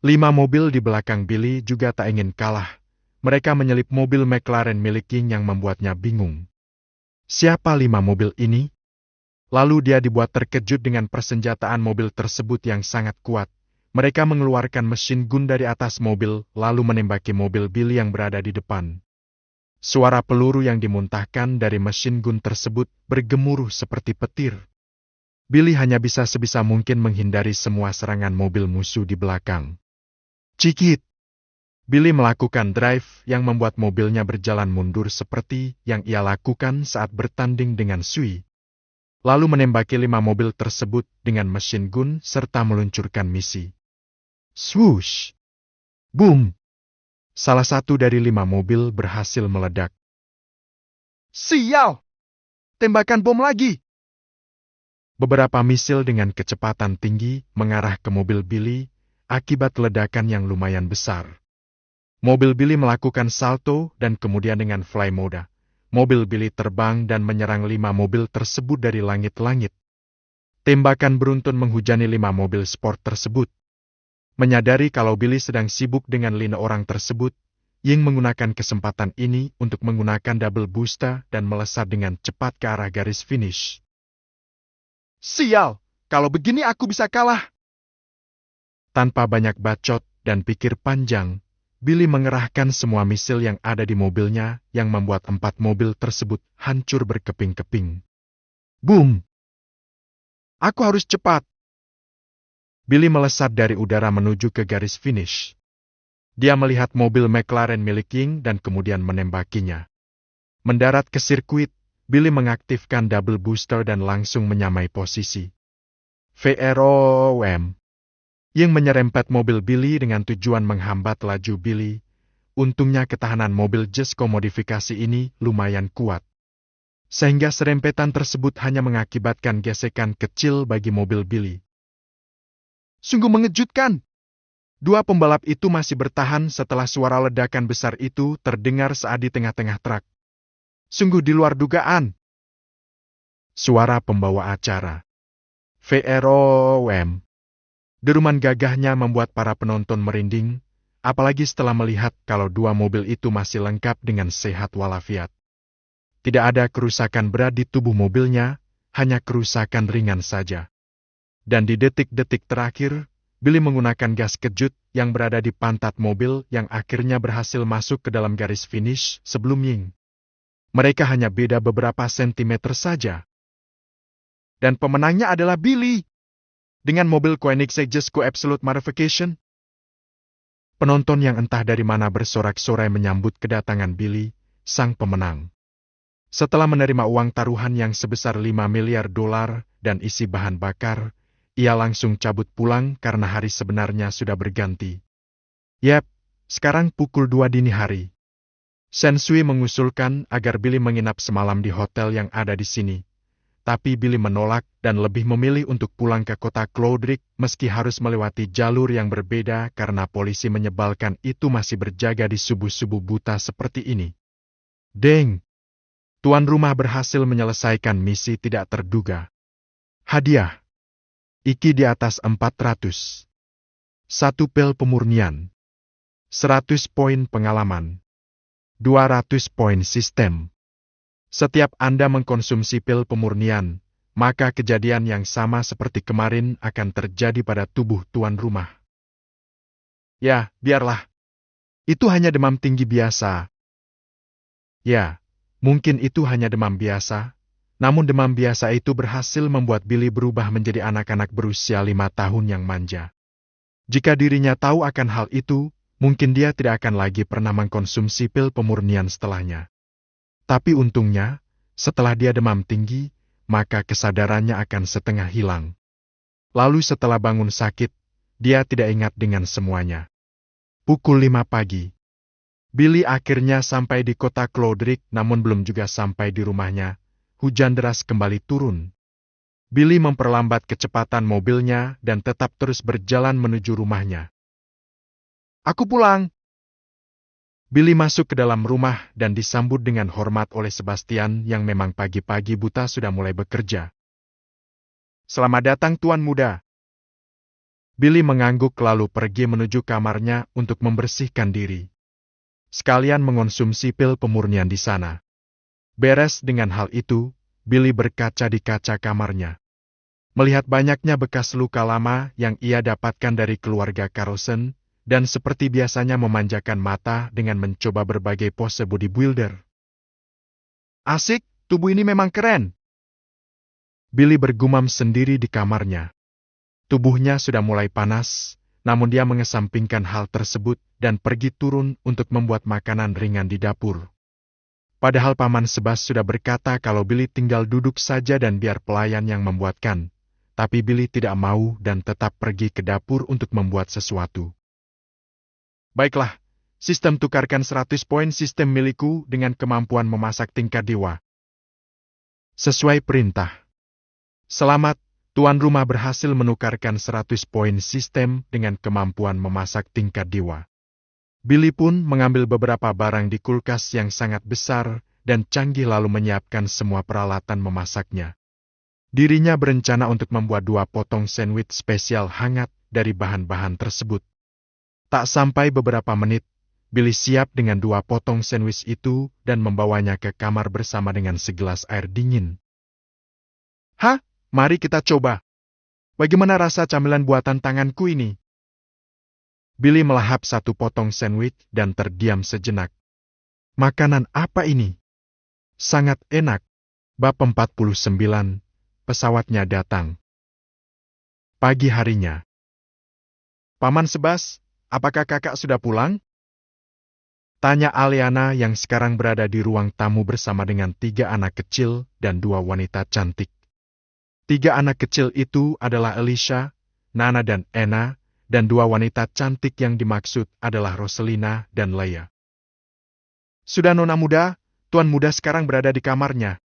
5 mobil di belakang Billy juga tak ingin kalah. Mereka menyelip mobil McLaren milik Ying yang membuatnya bingung. Siapa 5 mobil ini? Lalu dia dibuat terkejut dengan persenjataan mobil tersebut yang sangat kuat. Mereka mengeluarkan mesin gun dari atas mobil lalu menembaki mobil Billy yang berada di depan. Suara peluru yang dimuntahkan dari mesin gun tersebut bergemuruh seperti petir. Billy hanya bisa sebisa mungkin menghindari semua serangan mobil musuh di belakang. Cikit! Billy melakukan drive yang membuat mobilnya berjalan mundur seperti yang ia lakukan saat bertanding dengan Sui. Lalu menembaki 5 mobil tersebut dengan mesin gun serta meluncurkan misi. Swoosh! Boom! Salah satu dari 5 mobil berhasil meledak. Sial! Tembakan bom lagi! Beberapa misil dengan kecepatan tinggi mengarah ke mobil Billy akibat ledakan yang lumayan besar. Mobil Billy melakukan salto dan kemudian dengan fly mode, mobil Billy terbang dan menyerang 5 mobil tersebut dari langit-langit. Tembakan beruntun menghujani 5 mobil sport tersebut. Menyadari kalau Billy sedang sibuk dengan 5 orang tersebut, Ying menggunakan kesempatan ini untuk menggunakan double booster dan melesat dengan cepat ke arah garis finish. Sial, kalau begini aku bisa kalah. Tanpa banyak bacot dan pikir panjang, Billy mengerahkan semua misil yang ada di mobilnya yang membuat 4 mobil tersebut hancur berkeping-keping. Boom! Aku harus cepat. Billy melesat dari udara menuju ke garis finish. Dia melihat mobil McLaren milik Ying dan kemudian menembakinya. Mendarat ke sirkuit, Billy mengaktifkan double booster dan langsung menyamai posisi. VROM. Ying menyerempet mobil Billy dengan tujuan menghambat laju Billy. Untungnya ketahanan mobil Jesko modifikasi ini lumayan kuat. Sehingga serempetan tersebut hanya mengakibatkan gesekan kecil bagi mobil Billy. Sungguh mengejutkan. 2 pembalap itu masih bertahan setelah suara ledakan besar itu terdengar saat di tengah-tengah truk. Sungguh di luar dugaan. Suara pembawa acara. VROM. Deruman gagahnya membuat para penonton merinding, apalagi setelah melihat kalau 2 mobil itu masih lengkap dengan sehat walafiat. Tidak ada kerusakan berat di tubuh mobilnya, hanya kerusakan ringan saja. Dan di detik-detik terakhir, Billy menggunakan gas kejut yang berada di pantat mobil yang akhirnya berhasil masuk ke dalam garis finish sebelum Ying. Mereka hanya beda beberapa sentimeter saja. Dan pemenangnya adalah Billy. Dengan mobil Koenigsegg Jesko Absolute Modification. Penonton yang entah dari mana bersorak-sorai menyambut kedatangan Billy, sang pemenang. Setelah menerima uang taruhan yang sebesar 5 miliar dolar dan isi bahan bakar, ia langsung cabut pulang karena hari sebenarnya sudah berganti. Yap, sekarang pukul 2 dini hari. Sensui mengusulkan agar Billy menginap semalam di hotel yang ada di sini. Tapi Billy menolak dan lebih memilih untuk pulang ke kota Cloudrick meski harus melewati jalur yang berbeda karena polisi menyebalkan itu masih berjaga di subuh-subuh buta seperti ini. Deng! Tuan rumah berhasil menyelesaikan misi tidak terduga. Hadiah. Iki di atas 400. 1 pil pemurnian. 100 poin pengalaman. 200 poin sistem. Setiap Anda mengkonsumsi pil pemurnian, maka kejadian yang sama seperti kemarin akan terjadi pada tubuh tuan rumah. Ya, biarlah. Itu hanya demam tinggi biasa. Ya, mungkin itu hanya demam biasa, namun demam biasa itu berhasil membuat Billy berubah menjadi anak-anak berusia 5 tahun yang manja. Jika dirinya tahu akan hal itu, mungkin dia tidak akan lagi pernah mengkonsumsi pil pemurnian setelahnya. Tapi untungnya, setelah dia demam tinggi, maka kesadarannya akan setengah hilang. Lalu setelah bangun sakit, dia tidak ingat dengan semuanya. Pukul 5 pagi. Billy akhirnya sampai di kota Cloudrick namun belum juga sampai di rumahnya. Hujan deras kembali turun. Billy memperlambat kecepatan mobilnya dan tetap terus berjalan menuju rumahnya. Aku pulang. Billy masuk ke dalam rumah dan disambut dengan hormat oleh Sebastian yang memang pagi-pagi buta sudah mulai bekerja. Selamat datang tuan muda. Billy mengangguk lalu pergi menuju kamarnya untuk membersihkan diri. Sekalian mengonsumsi pil pemurnian di sana. Beres dengan hal itu, Billy berkaca di kaca kamarnya. Melihat banyaknya bekas luka lama yang ia dapatkan dari keluarga Carlson, dan seperti biasanya memanjakan mata dengan mencoba berbagai pose bodybuilder. Asik, tubuh ini memang keren. Billy bergumam sendiri di kamarnya. Tubuhnya sudah mulai panas, namun dia mengesampingkan hal tersebut dan pergi turun untuk membuat makanan ringan di dapur. Padahal Paman Sebas sudah berkata kalau Billy tinggal duduk saja dan biar pelayan yang membuatkan, tapi Billy tidak mau dan tetap pergi ke dapur untuk membuat sesuatu. Baiklah, sistem tukarkan 100 poin sistem milikku dengan kemampuan memasak tingkat dewa. Sesuai perintah. Selamat, tuan rumah berhasil menukarkan 100 poin sistem dengan kemampuan memasak tingkat dewa. Billy pun mengambil beberapa barang di kulkas yang sangat besar dan canggih lalu menyiapkan semua peralatan memasaknya. Dirinya berencana untuk membuat 2 potong sandwich spesial hangat dari bahan-bahan tersebut. Tak sampai beberapa menit, Billy siap dengan 2 potong sandwich itu dan membawanya ke kamar bersama dengan segelas air dingin. Hah, mari kita coba. Bagaimana rasa camilan buatan tanganku ini? Billy melahap 1 potong sandwich dan terdiam sejenak. Makanan apa ini? Sangat enak. Bab 49, pesawatnya datang. Pagi harinya. Paman Sebas, apakah kakak sudah pulang? Tanya Aliana yang sekarang berada di ruang tamu bersama dengan 3 anak kecil dan 2 wanita cantik. 3 anak kecil itu adalah Alicia, Nana dan Anna, dan 2 wanita cantik yang dimaksud adalah Roselina dan Leia. Sudah nona muda, tuan muda sekarang berada di kamarnya.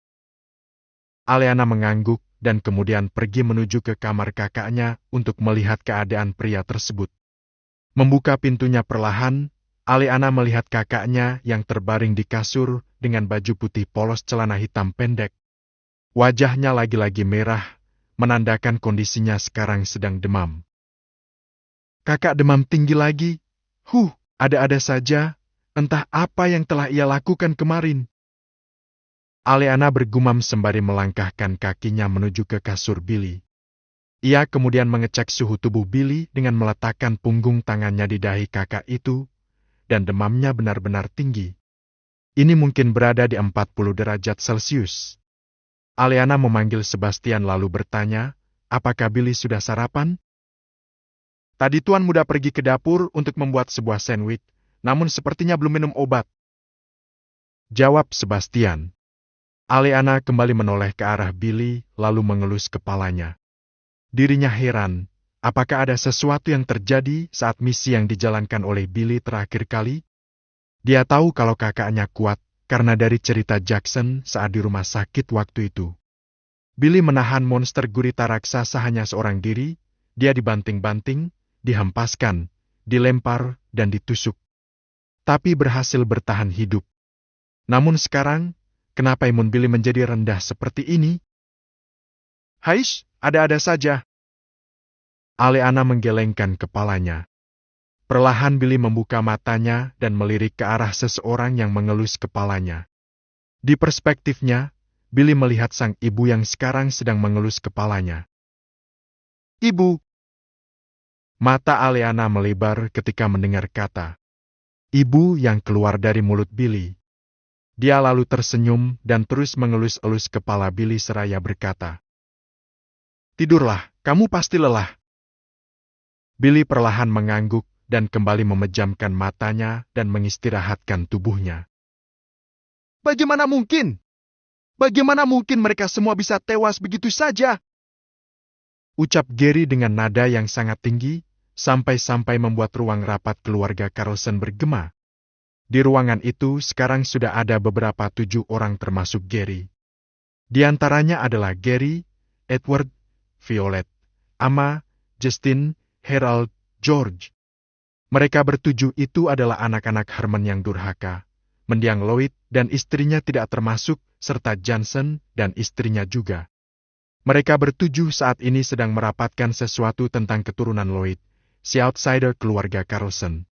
Aliana mengangguk dan kemudian pergi menuju ke kamar kakaknya untuk melihat keadaan pria tersebut. Membuka pintunya perlahan, Aliana melihat kakaknya yang terbaring di kasur dengan baju putih polos celana hitam pendek. Wajahnya lagi-lagi merah, menandakan kondisinya sekarang sedang demam. Kakak demam tinggi lagi. Ada-ada saja, entah apa yang telah ia lakukan kemarin. Aliana bergumam sembari melangkahkan kakinya menuju ke kasur Billy. Ia kemudian mengecek suhu tubuh Billy dengan meletakkan punggung tangannya di dahi kakak itu, dan demamnya benar-benar tinggi. Ini mungkin berada di 40 derajat Celcius. Aleana memanggil Sebastian lalu bertanya, apakah Billy sudah sarapan? Tadi Tuan Muda pergi ke dapur untuk membuat sebuah sandwich, namun sepertinya belum minum obat. Jawab Sebastian. Aleana kembali menoleh ke arah Billy lalu mengelus kepalanya. Dirinya heran, apakah ada sesuatu yang terjadi saat misi yang dijalankan oleh Billy terakhir kali? Dia tahu kalau kakaknya kuat, karena dari cerita Jackson saat di rumah sakit waktu itu. Billy menahan monster gurita raksasa hanya seorang diri, dia dibanting-banting, dihempaskan, dilempar, dan ditusuk. Tapi berhasil bertahan hidup. Namun sekarang, kenapa imun Billy menjadi rendah seperti ini? Haish, ada-ada saja. Aleana menggelengkan kepalanya. Perlahan Billy membuka matanya dan melirik ke arah seseorang yang mengelus kepalanya. Di perspektifnya, Billy melihat sang ibu yang sekarang sedang mengelus kepalanya. Ibu! Mata Aleana melebar ketika mendengar kata ibu yang keluar dari mulut Billy. Dia lalu tersenyum dan terus mengelus-elus kepala Billy seraya berkata, tidurlah, kamu pasti lelah. Billy perlahan mengangguk dan kembali memejamkan matanya dan mengistirahatkan tubuhnya. Bagaimana mungkin? Bagaimana mungkin mereka semua bisa tewas begitu saja? Ucap Gary dengan nada yang sangat tinggi, sampai-sampai membuat ruang rapat keluarga Carlson bergema. Di ruangan itu sekarang sudah ada beberapa 7 orang termasuk Gary. Di antaranya adalah Gary, Edward, Violet, Ama, Justin, Harold, George. Mereka bertujuh itu adalah anak-anak Herman yang durhaka, mendiang Lloyd dan istrinya tidak termasuk, serta Johnson dan istrinya juga. Mereka bertujuh saat ini sedang merapatkan sesuatu tentang keturunan Lloyd, si outsider keluarga Carlson.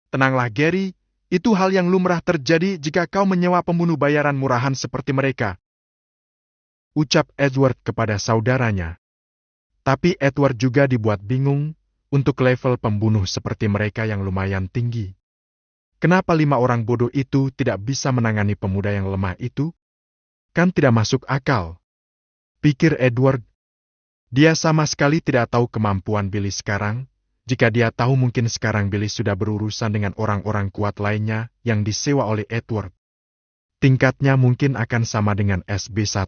Tenanglah Gary, itu hal yang lumrah terjadi jika kau menyewa pembunuh bayaran murahan seperti mereka. Ucap Edward kepada saudaranya. Tapi Edward juga dibuat bingung untuk level pembunuh seperti mereka yang lumayan tinggi. Kenapa 5 orang bodoh itu tidak bisa menangani pemuda yang lemah itu? Kan tidak masuk akal. Pikir Edward. Dia sama sekali tidak tahu kemampuan Billy sekarang. Jika dia tahu mungkin sekarang Billy sudah berurusan dengan orang-orang kuat lainnya yang disewa oleh Edward. Tingkatnya mungkin akan sama dengan SB1.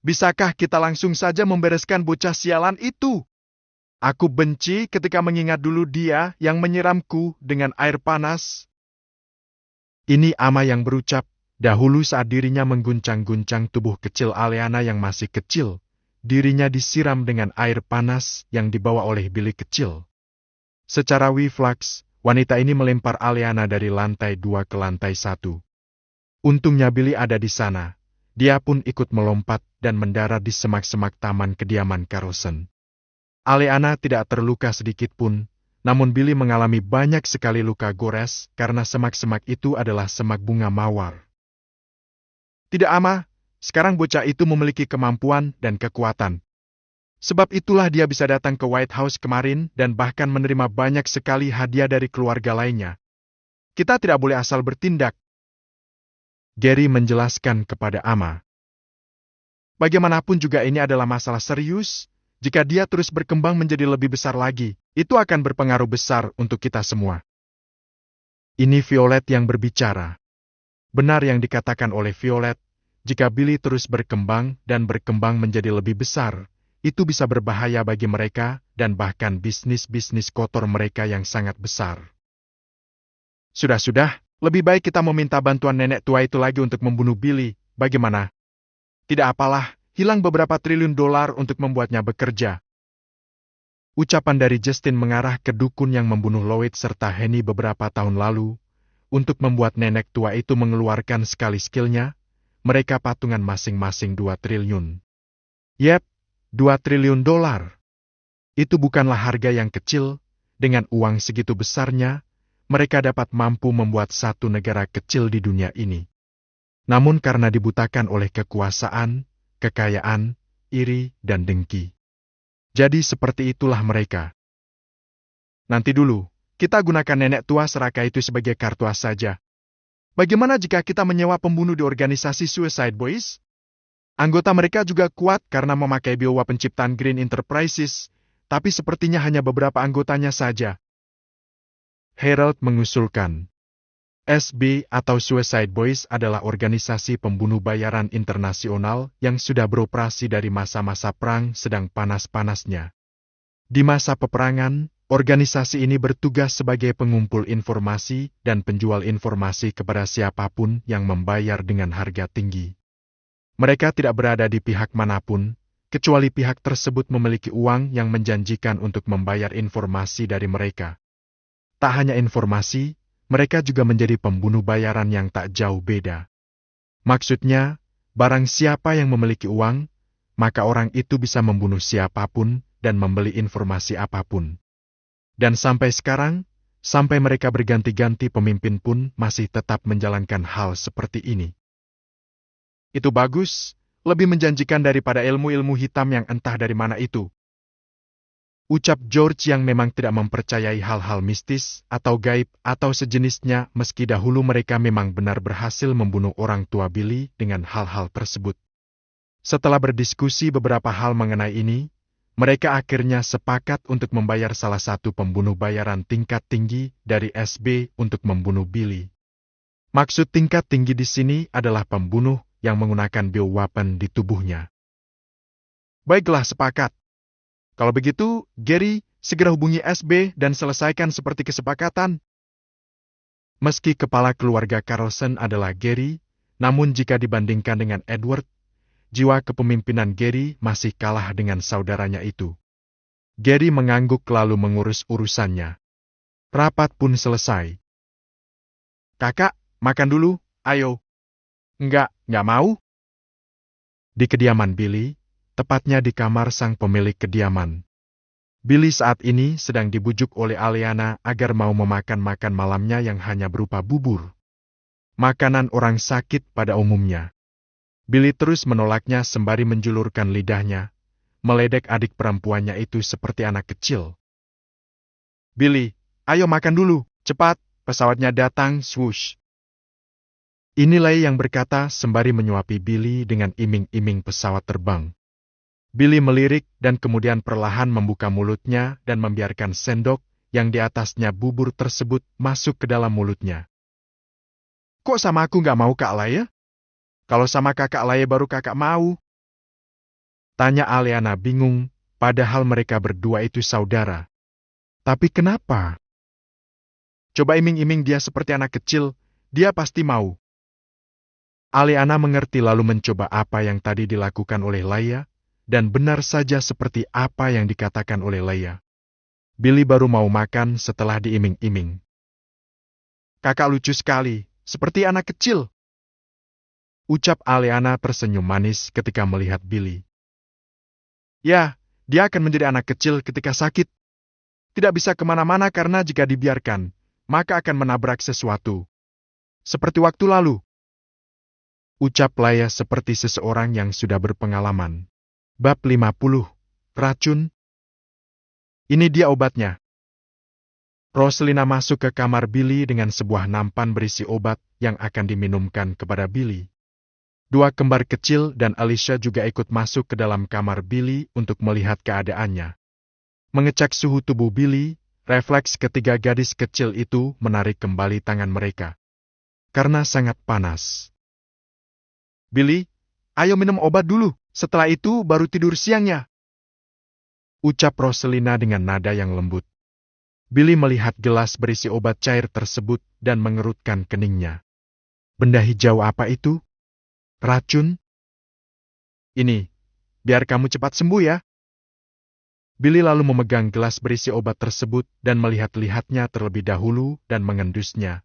Bisakah kita langsung saja membereskan bocah sialan itu? Aku benci ketika mengingat dulu dia yang menyiramku dengan air panas. Ini Ama yang berucap, dahulu saat dirinya mengguncang-guncang tubuh kecil Aleana yang masih kecil, dirinya disiram dengan air panas yang dibawa oleh Billy kecil. Secara refleks, wanita ini melempar Aleana dari lantai 2 ke lantai 1. Untungnya Billy ada di sana. Dia pun ikut melompat dan mendarat di semak-semak taman kediaman Carlson. Aleana tidak terluka sedikit pun, namun Billy mengalami banyak sekali luka gores karena semak-semak itu adalah semak bunga mawar. Tidak Ama, sekarang bocah itu memiliki kemampuan dan kekuatan. Sebab itulah dia bisa datang ke White House kemarin dan bahkan menerima banyak sekali hadiah dari keluarga lainnya. Kita tidak boleh asal bertindak. Gary menjelaskan kepada Ama. Bagaimanapun juga ini adalah masalah serius. Jika dia terus berkembang menjadi lebih besar lagi, itu akan berpengaruh besar untuk kita semua. Ini Violet yang berbicara. Benar yang dikatakan oleh Violet, jika Billy terus berkembang dan berkembang menjadi lebih besar, itu bisa berbahaya bagi mereka dan bahkan bisnis-bisnis kotor mereka yang sangat besar. Sudah-sudah, lebih baik kita meminta bantuan nenek tua itu lagi untuk membunuh Billy, bagaimana? Tidak apalah, hilang beberapa triliun dolar untuk membuatnya bekerja. Ucapan dari Justin mengarah ke dukun yang membunuh Lloyd serta Henny beberapa tahun lalu. Untuk membuat nenek tua itu mengeluarkan sekali skillnya, mereka patungan masing-masing 2 triliun. Yep, 2 triliun dolar. Itu bukanlah harga yang kecil, dengan uang segitu besarnya, mereka dapat mampu membuat satu negara kecil di dunia ini. Namun karena dibutakan oleh kekuasaan, kekayaan, iri, dan dengki. Jadi seperti itulah mereka. Nanti dulu, kita gunakan nenek tua serakah itu sebagai kartu as saja. Bagaimana jika kita menyewa pembunuh di organisasi Suicide Boys? Anggota mereka juga kuat karena memakai biowa penciptaan Green Enterprises, tapi sepertinya hanya beberapa anggotanya saja. Harold mengusulkan. SB atau Suicide Boys adalah organisasi pembunuh bayaran internasional yang sudah beroperasi dari masa-masa perang sedang panas-panasnya. Di masa peperangan, organisasi ini bertugas sebagai pengumpul informasi dan penjual informasi kepada siapapun yang membayar dengan harga tinggi. Mereka tidak berada di pihak manapun, kecuali pihak tersebut memiliki uang yang menjanjikan untuk membayar informasi dari mereka. Tak hanya informasi, mereka juga menjadi pembunuh bayaran yang tak jauh beda. Maksudnya, barang siapa yang memiliki uang, maka orang itu bisa membunuh siapapun dan membeli informasi apapun. Dan sampai sekarang, sampai mereka berganti-ganti pemimpin pun masih tetap menjalankan hal seperti ini. Itu bagus, lebih menjanjikan daripada ilmu-ilmu hitam yang entah dari mana itu. Ucap George yang memang tidak mempercayai hal-hal mistis atau gaib atau sejenisnya meski dahulu mereka memang benar berhasil membunuh orang tua Billy dengan hal-hal tersebut. Setelah berdiskusi beberapa hal mengenai ini, mereka akhirnya sepakat untuk membayar salah satu pembunuh bayaran tingkat tinggi dari SB untuk membunuh Billy. Maksud tingkat tinggi di sini adalah pembunuh yang menggunakan bioweapon di tubuhnya. Baiklah, sepakat. Kalau begitu, Gary, segera hubungi SB dan selesaikan seperti kesepakatan. Meski kepala keluarga Carlson adalah Gary, namun jika dibandingkan dengan Edward, jiwa kepemimpinan Gary masih kalah dengan saudaranya itu. Gary mengangguk lalu mengurus urusannya. Rapat pun selesai. Kakak, makan dulu, ayo. Nggak mau. Di kediaman Billy, tepatnya di kamar sang pemilik kediaman. Billy saat ini sedang dibujuk oleh Aliana agar mau memakan makan malamnya yang hanya berupa bubur. Makanan orang sakit pada umumnya. Billy terus menolaknya sembari menjulurkan lidahnya, meledek adik perempuannya itu seperti anak kecil. Billy, ayo makan dulu, cepat, pesawatnya datang, swoosh. Inilah yang berkata sembari menyuapi Billy dengan iming-iming pesawat terbang. Billy melirik dan kemudian perlahan membuka mulutnya dan membiarkan sendok yang di atasnya bubur tersebut masuk ke dalam mulutnya. Kok sama aku nggak mau Kak Alaya? Kalau sama Kakak Alaya baru kakak mau. Tanya Aliana bingung, padahal mereka berdua itu saudara. Tapi kenapa? Coba iming-iming dia seperti anak kecil, dia pasti mau. Aliana mengerti lalu mencoba apa yang tadi dilakukan oleh Leia, dan benar saja seperti apa yang dikatakan oleh Leia. Billy baru mau makan setelah diiming-iming. Kakak lucu sekali, seperti anak kecil. Ucap Aliana tersenyum manis ketika melihat Billy. Ya, dia akan menjadi anak kecil ketika sakit. Tidak bisa kemana-mana karena jika dibiarkan, maka akan menabrak sesuatu. Seperti waktu lalu. Ucap Leia seperti seseorang yang sudah berpengalaman. Bab 50. Racun. Ini dia obatnya. Roselina masuk ke kamar Billy dengan sebuah nampan berisi obat yang akan diminumkan kepada Billy. Dua kembar kecil dan Alicia juga ikut masuk ke dalam kamar Billy untuk melihat keadaannya. Mengecek suhu tubuh Billy, refleks ketiga gadis kecil itu menarik kembali tangan mereka. Karena sangat panas. Billy, ayo minum obat dulu, setelah itu baru tidur siangnya. Ucap Roselina dengan nada yang lembut. Billy melihat gelas berisi obat cair tersebut dan mengerutkan keningnya. Benda hijau apa itu? Racun? Ini, biar kamu cepat sembuh ya. Billy lalu memegang gelas berisi obat tersebut dan melihat-lihatnya terlebih dahulu dan mengendusnya.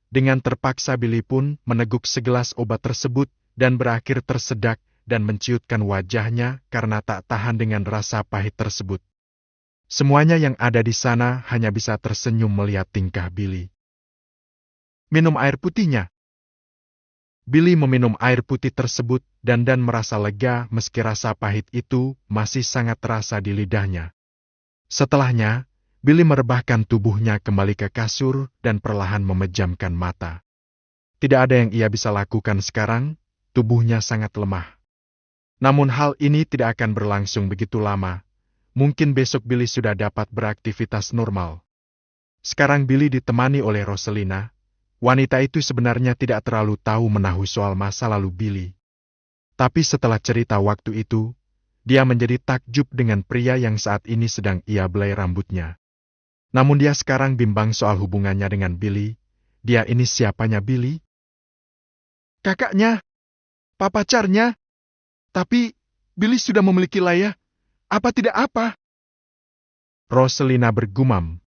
Dengan terpaksa Billy pun meneguk segelas obat tersebut dan berakhir tersedak dan menciutkan wajahnya karena tak tahan dengan rasa pahit tersebut. Semuanya yang ada di sana hanya bisa tersenyum melihat tingkah Billy. Minum air putihnya. Billy meminum air putih tersebut dan merasa lega meski rasa pahit itu masih sangat terasa di lidahnya. Setelahnya, Billy merebahkan tubuhnya kembali ke kasur dan perlahan memejamkan mata. Tidak ada yang ia bisa lakukan sekarang, tubuhnya sangat lemah. Namun hal ini tidak akan berlangsung begitu lama. Mungkin besok Billy sudah dapat beraktivitas normal. Sekarang Billy ditemani oleh Roselina. Wanita itu sebenarnya tidak terlalu tahu menahu soal masa lalu Billy. Tapi setelah cerita waktu itu, dia menjadi takjub dengan pria yang saat ini sedang ia belai rambutnya. Namun dia sekarang bimbang soal hubungannya dengan Billy. Dia ini siapanya Billy? Kakaknya, pacarnya. Tapi Billy sudah memiliki Laya. Apa tidak apa? Roselina bergumam.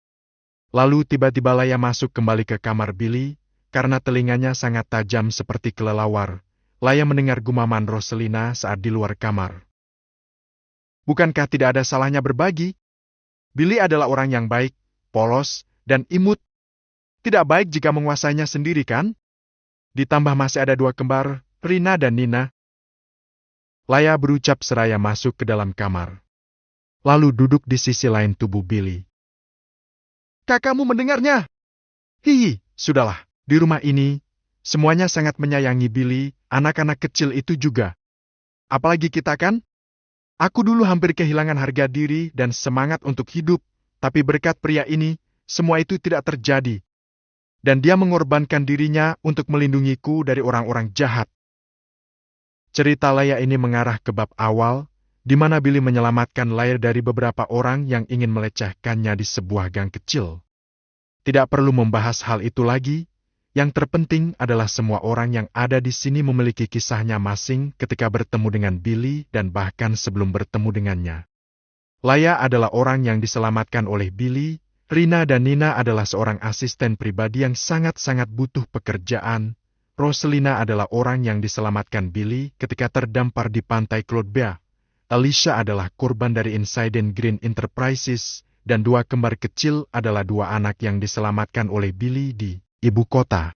Lalu tiba-tiba Laya masuk kembali ke kamar Billy, karena telinganya sangat tajam seperti kelelawar. Laya mendengar gumaman Roselina saat di luar kamar. Bukankah tidak ada salahnya berbagi? Billy adalah orang yang baik, polos, dan imut. Tidak baik jika menguasainya sendiri, kan? Ditambah masih ada dua kembar, Rina dan Nina. Laya berucap seraya masuk ke dalam kamar. Lalu duduk di sisi lain tubuh Billy. Kakakmu mendengarnya? Hihi, sudahlah. Di rumah ini, semuanya sangat menyayangi Billy, anak-anak kecil itu juga. Apalagi kita kan? Aku dulu hampir kehilangan harga diri dan semangat untuk hidup, tapi berkat pria ini, semua itu tidak terjadi. Dan dia mengorbankan dirinya untuk melindungiku dari orang-orang jahat. Cerita Laya ini mengarah ke bab awal, di mana Billy menyelamatkan Laya dari beberapa orang yang ingin melecehkannya di sebuah gang kecil. Tidak perlu membahas hal itu lagi, yang terpenting adalah semua orang yang ada di sini memiliki kisahnya masing ketika bertemu dengan Billy dan bahkan sebelum bertemu dengannya. Laya adalah orang yang diselamatkan oleh Billy, Rina dan Nina adalah seorang asisten pribadi yang sangat-sangat butuh pekerjaan. Roselina adalah orang yang diselamatkan Billy ketika terdampar di pantai Claude. Alicia adalah korban dari insiden Green Enterprises, dan dua kembar kecil adalah dua anak yang diselamatkan oleh Billy di ibu kota.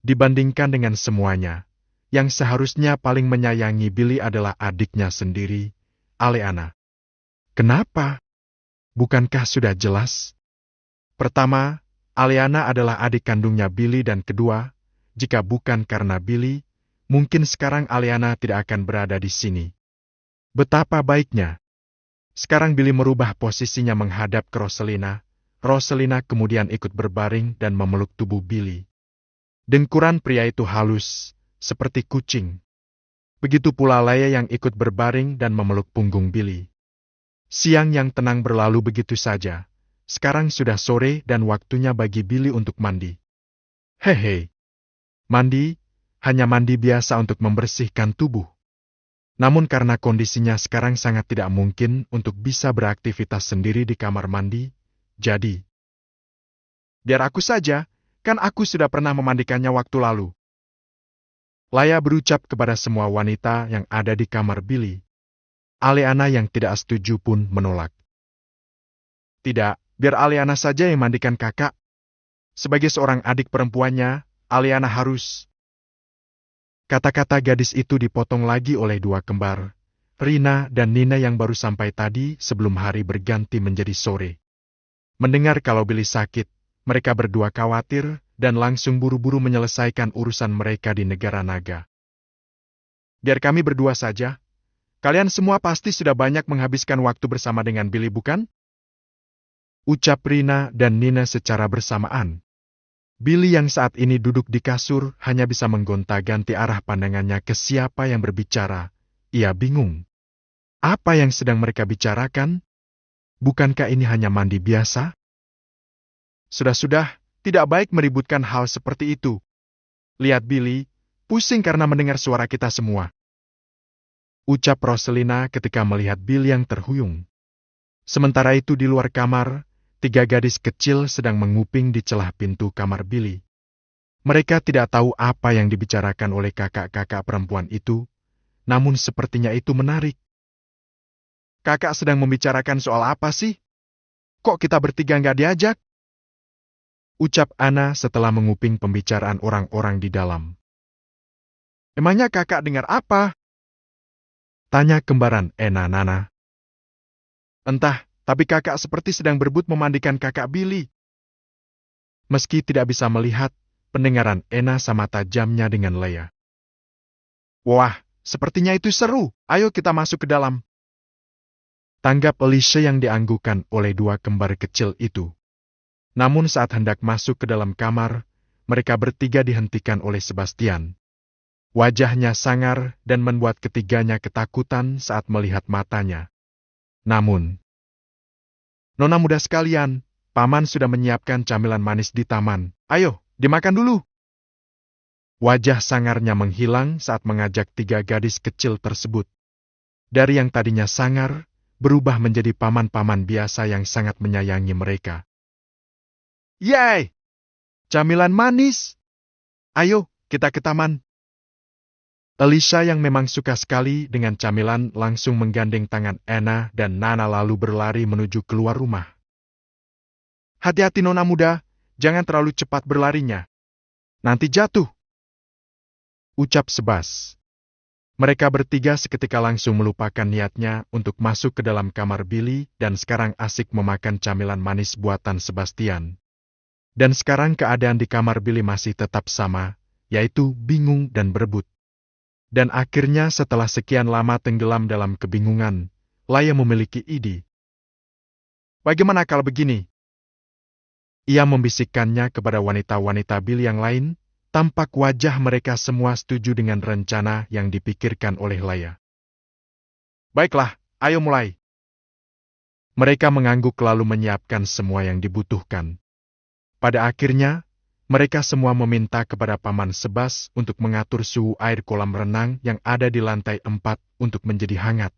Dibandingkan dengan semuanya, yang seharusnya paling menyayangi Billy adalah adiknya sendiri, Aleana. Kenapa? Bukankah sudah jelas? Pertama, Aleana adalah adik kandungnya Billy dan kedua, jika bukan karena Billy, mungkin sekarang Aleana tidak akan berada di sini. Betapa baiknya. Sekarang Billy merubah posisinya menghadap ke Roselina. Roselina kemudian ikut berbaring dan memeluk tubuh Billy. Dengkuran pria itu halus, seperti kucing. Begitu pula Laya yang ikut berbaring dan memeluk punggung Billy. Siang yang tenang berlalu begitu saja. Sekarang sudah sore dan waktunya bagi Billy untuk mandi. Hehe. Mandi, hanya mandi biasa untuk membersihkan tubuh. Namun karena kondisinya sekarang sangat tidak mungkin untuk bisa beraktivitas sendiri di kamar mandi, jadi, biar aku saja, kan aku sudah pernah memandikannya waktu lalu. Laya berucap kepada semua wanita yang ada di kamar Billy. Aleana yang tidak setuju pun menolak. Tidak, biar Aleana saja yang mandikan kakak. Sebagai seorang adik perempuannya, Aleana harus. Kata-kata gadis itu dipotong lagi oleh dua kembar, Rina dan Nina yang baru sampai tadi sebelum hari berganti menjadi sore. Mendengar kalau Billy sakit, mereka berdua khawatir dan langsung buru-buru menyelesaikan urusan mereka di negara naga. Biar kami berdua saja. Kalian semua pasti sudah banyak menghabiskan waktu bersama dengan Billy, bukan? Ucap Rina dan Nina secara bersamaan. Billy yang saat ini duduk di kasur hanya bisa menggonta-ganti arah pandangannya ke siapa yang berbicara. Ia bingung. Apa yang sedang mereka bicarakan? Bukankah ini hanya mandi biasa? Sudah-sudah, tidak baik meributkan hal seperti itu. Lihat Billy, pusing karena mendengar suara kita semua. Ucap Roselina ketika melihat Billy yang terhuyung. Sementara itu di luar kamar, tiga gadis kecil sedang menguping di celah pintu kamar Billy. Mereka tidak tahu apa yang dibicarakan oleh kakak-kakak perempuan itu, namun sepertinya itu menarik. Kakak sedang membicarakan soal apa sih? Kok kita bertiga nggak diajak? Ucap Ana setelah menguping pembicaraan orang-orang di dalam. Emangnya kakak dengar apa? Tanya kembaran Nana. Entah, tapi kakak seperti sedang berebut memandikan kakak Billy. Meski tidak bisa melihat, pendengaran Ena sama tajamnya dengan Leia. Wah, sepertinya itu seru. Ayo kita masuk ke dalam. Tanggap Alicia yang dianggukan oleh dua kembar kecil itu. Namun saat hendak masuk ke dalam kamar, mereka bertiga dihentikan oleh Sebastian. Wajahnya sangar dan membuat ketiganya ketakutan saat melihat matanya. Namun, Nona muda sekalian, Paman sudah menyiapkan camilan manis di taman. Ayo, dimakan dulu. Wajah sangarnya menghilang saat mengajak tiga gadis kecil tersebut. Dari yang tadinya sangar, berubah menjadi paman-paman biasa yang sangat menyayangi mereka. Yeay! Camilan manis! Ayo, kita ke taman. Alicia yang memang suka sekali dengan camilan langsung menggandeng tangan Ena dan Nana lalu berlari menuju keluar rumah. Hati-hati Nona muda, jangan terlalu cepat berlarinya. Nanti jatuh. Ucap Sebas. Mereka bertiga seketika langsung melupakan niatnya untuk masuk ke dalam kamar Billy dan sekarang asik memakan camilan manis buatan Sebastian. Dan sekarang keadaan di kamar Billy masih tetap sama, yaitu bingung dan berebut. Dan akhirnya setelah sekian lama tenggelam dalam kebingungan, Leia memiliki ide. Bagaimana kalau begini? Ia membisikkannya kepada wanita-wanita Billy yang lain. Tampak wajah mereka semua setuju dengan rencana yang dipikirkan oleh Leia. Baiklah, ayo mulai. Mereka mengangguk lalu menyiapkan semua yang dibutuhkan. Pada akhirnya, mereka semua meminta kepada Paman Sebas untuk mengatur suhu air kolam renang yang ada di lantai 4 untuk menjadi hangat.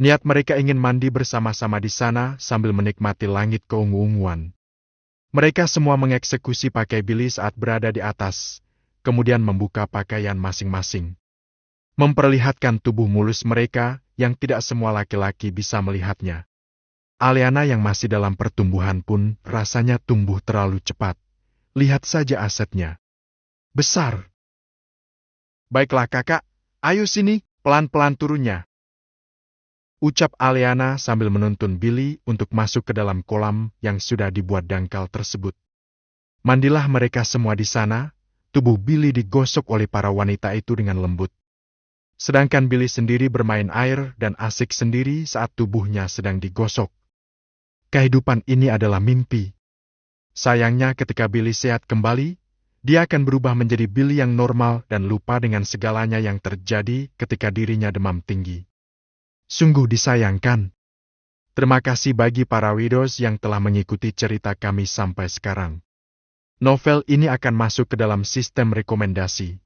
Niat mereka ingin mandi bersama-sama di sana sambil menikmati langit keungu-unguan. Mereka semua mengeksekusi pakai Billy saat berada di atas, kemudian membuka pakaian masing-masing. Memperlihatkan tubuh mulus mereka yang tidak semua laki-laki bisa melihatnya. Aliana yang masih dalam pertumbuhan pun rasanya tumbuh terlalu cepat. Lihat saja asetnya. Besar. Baiklah kakak, ayo sini, pelan-pelan turunnya. Ucap Aliana sambil menuntun Billy untuk masuk ke dalam kolam yang sudah dibuat dangkal tersebut. Mandilah mereka semua di sana, tubuh Billy digosok oleh para wanita itu dengan lembut. Sedangkan Billy sendiri bermain air dan asik sendiri saat tubuhnya sedang digosok. Kehidupan ini adalah mimpi. Sayangnya ketika Billy sehat kembali, dia akan berubah menjadi Billy yang normal dan lupa dengan segalanya yang terjadi ketika dirinya demam tinggi. Sungguh disayangkan. Terima kasih bagi para readers yang telah mengikuti cerita kami sampai sekarang. Novel ini akan masuk ke dalam sistem rekomendasi.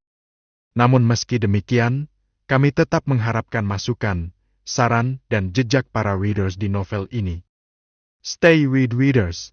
Namun meski demikian, kami tetap mengharapkan masukan, saran, dan jejak para readers di novel ini. Stay with readers.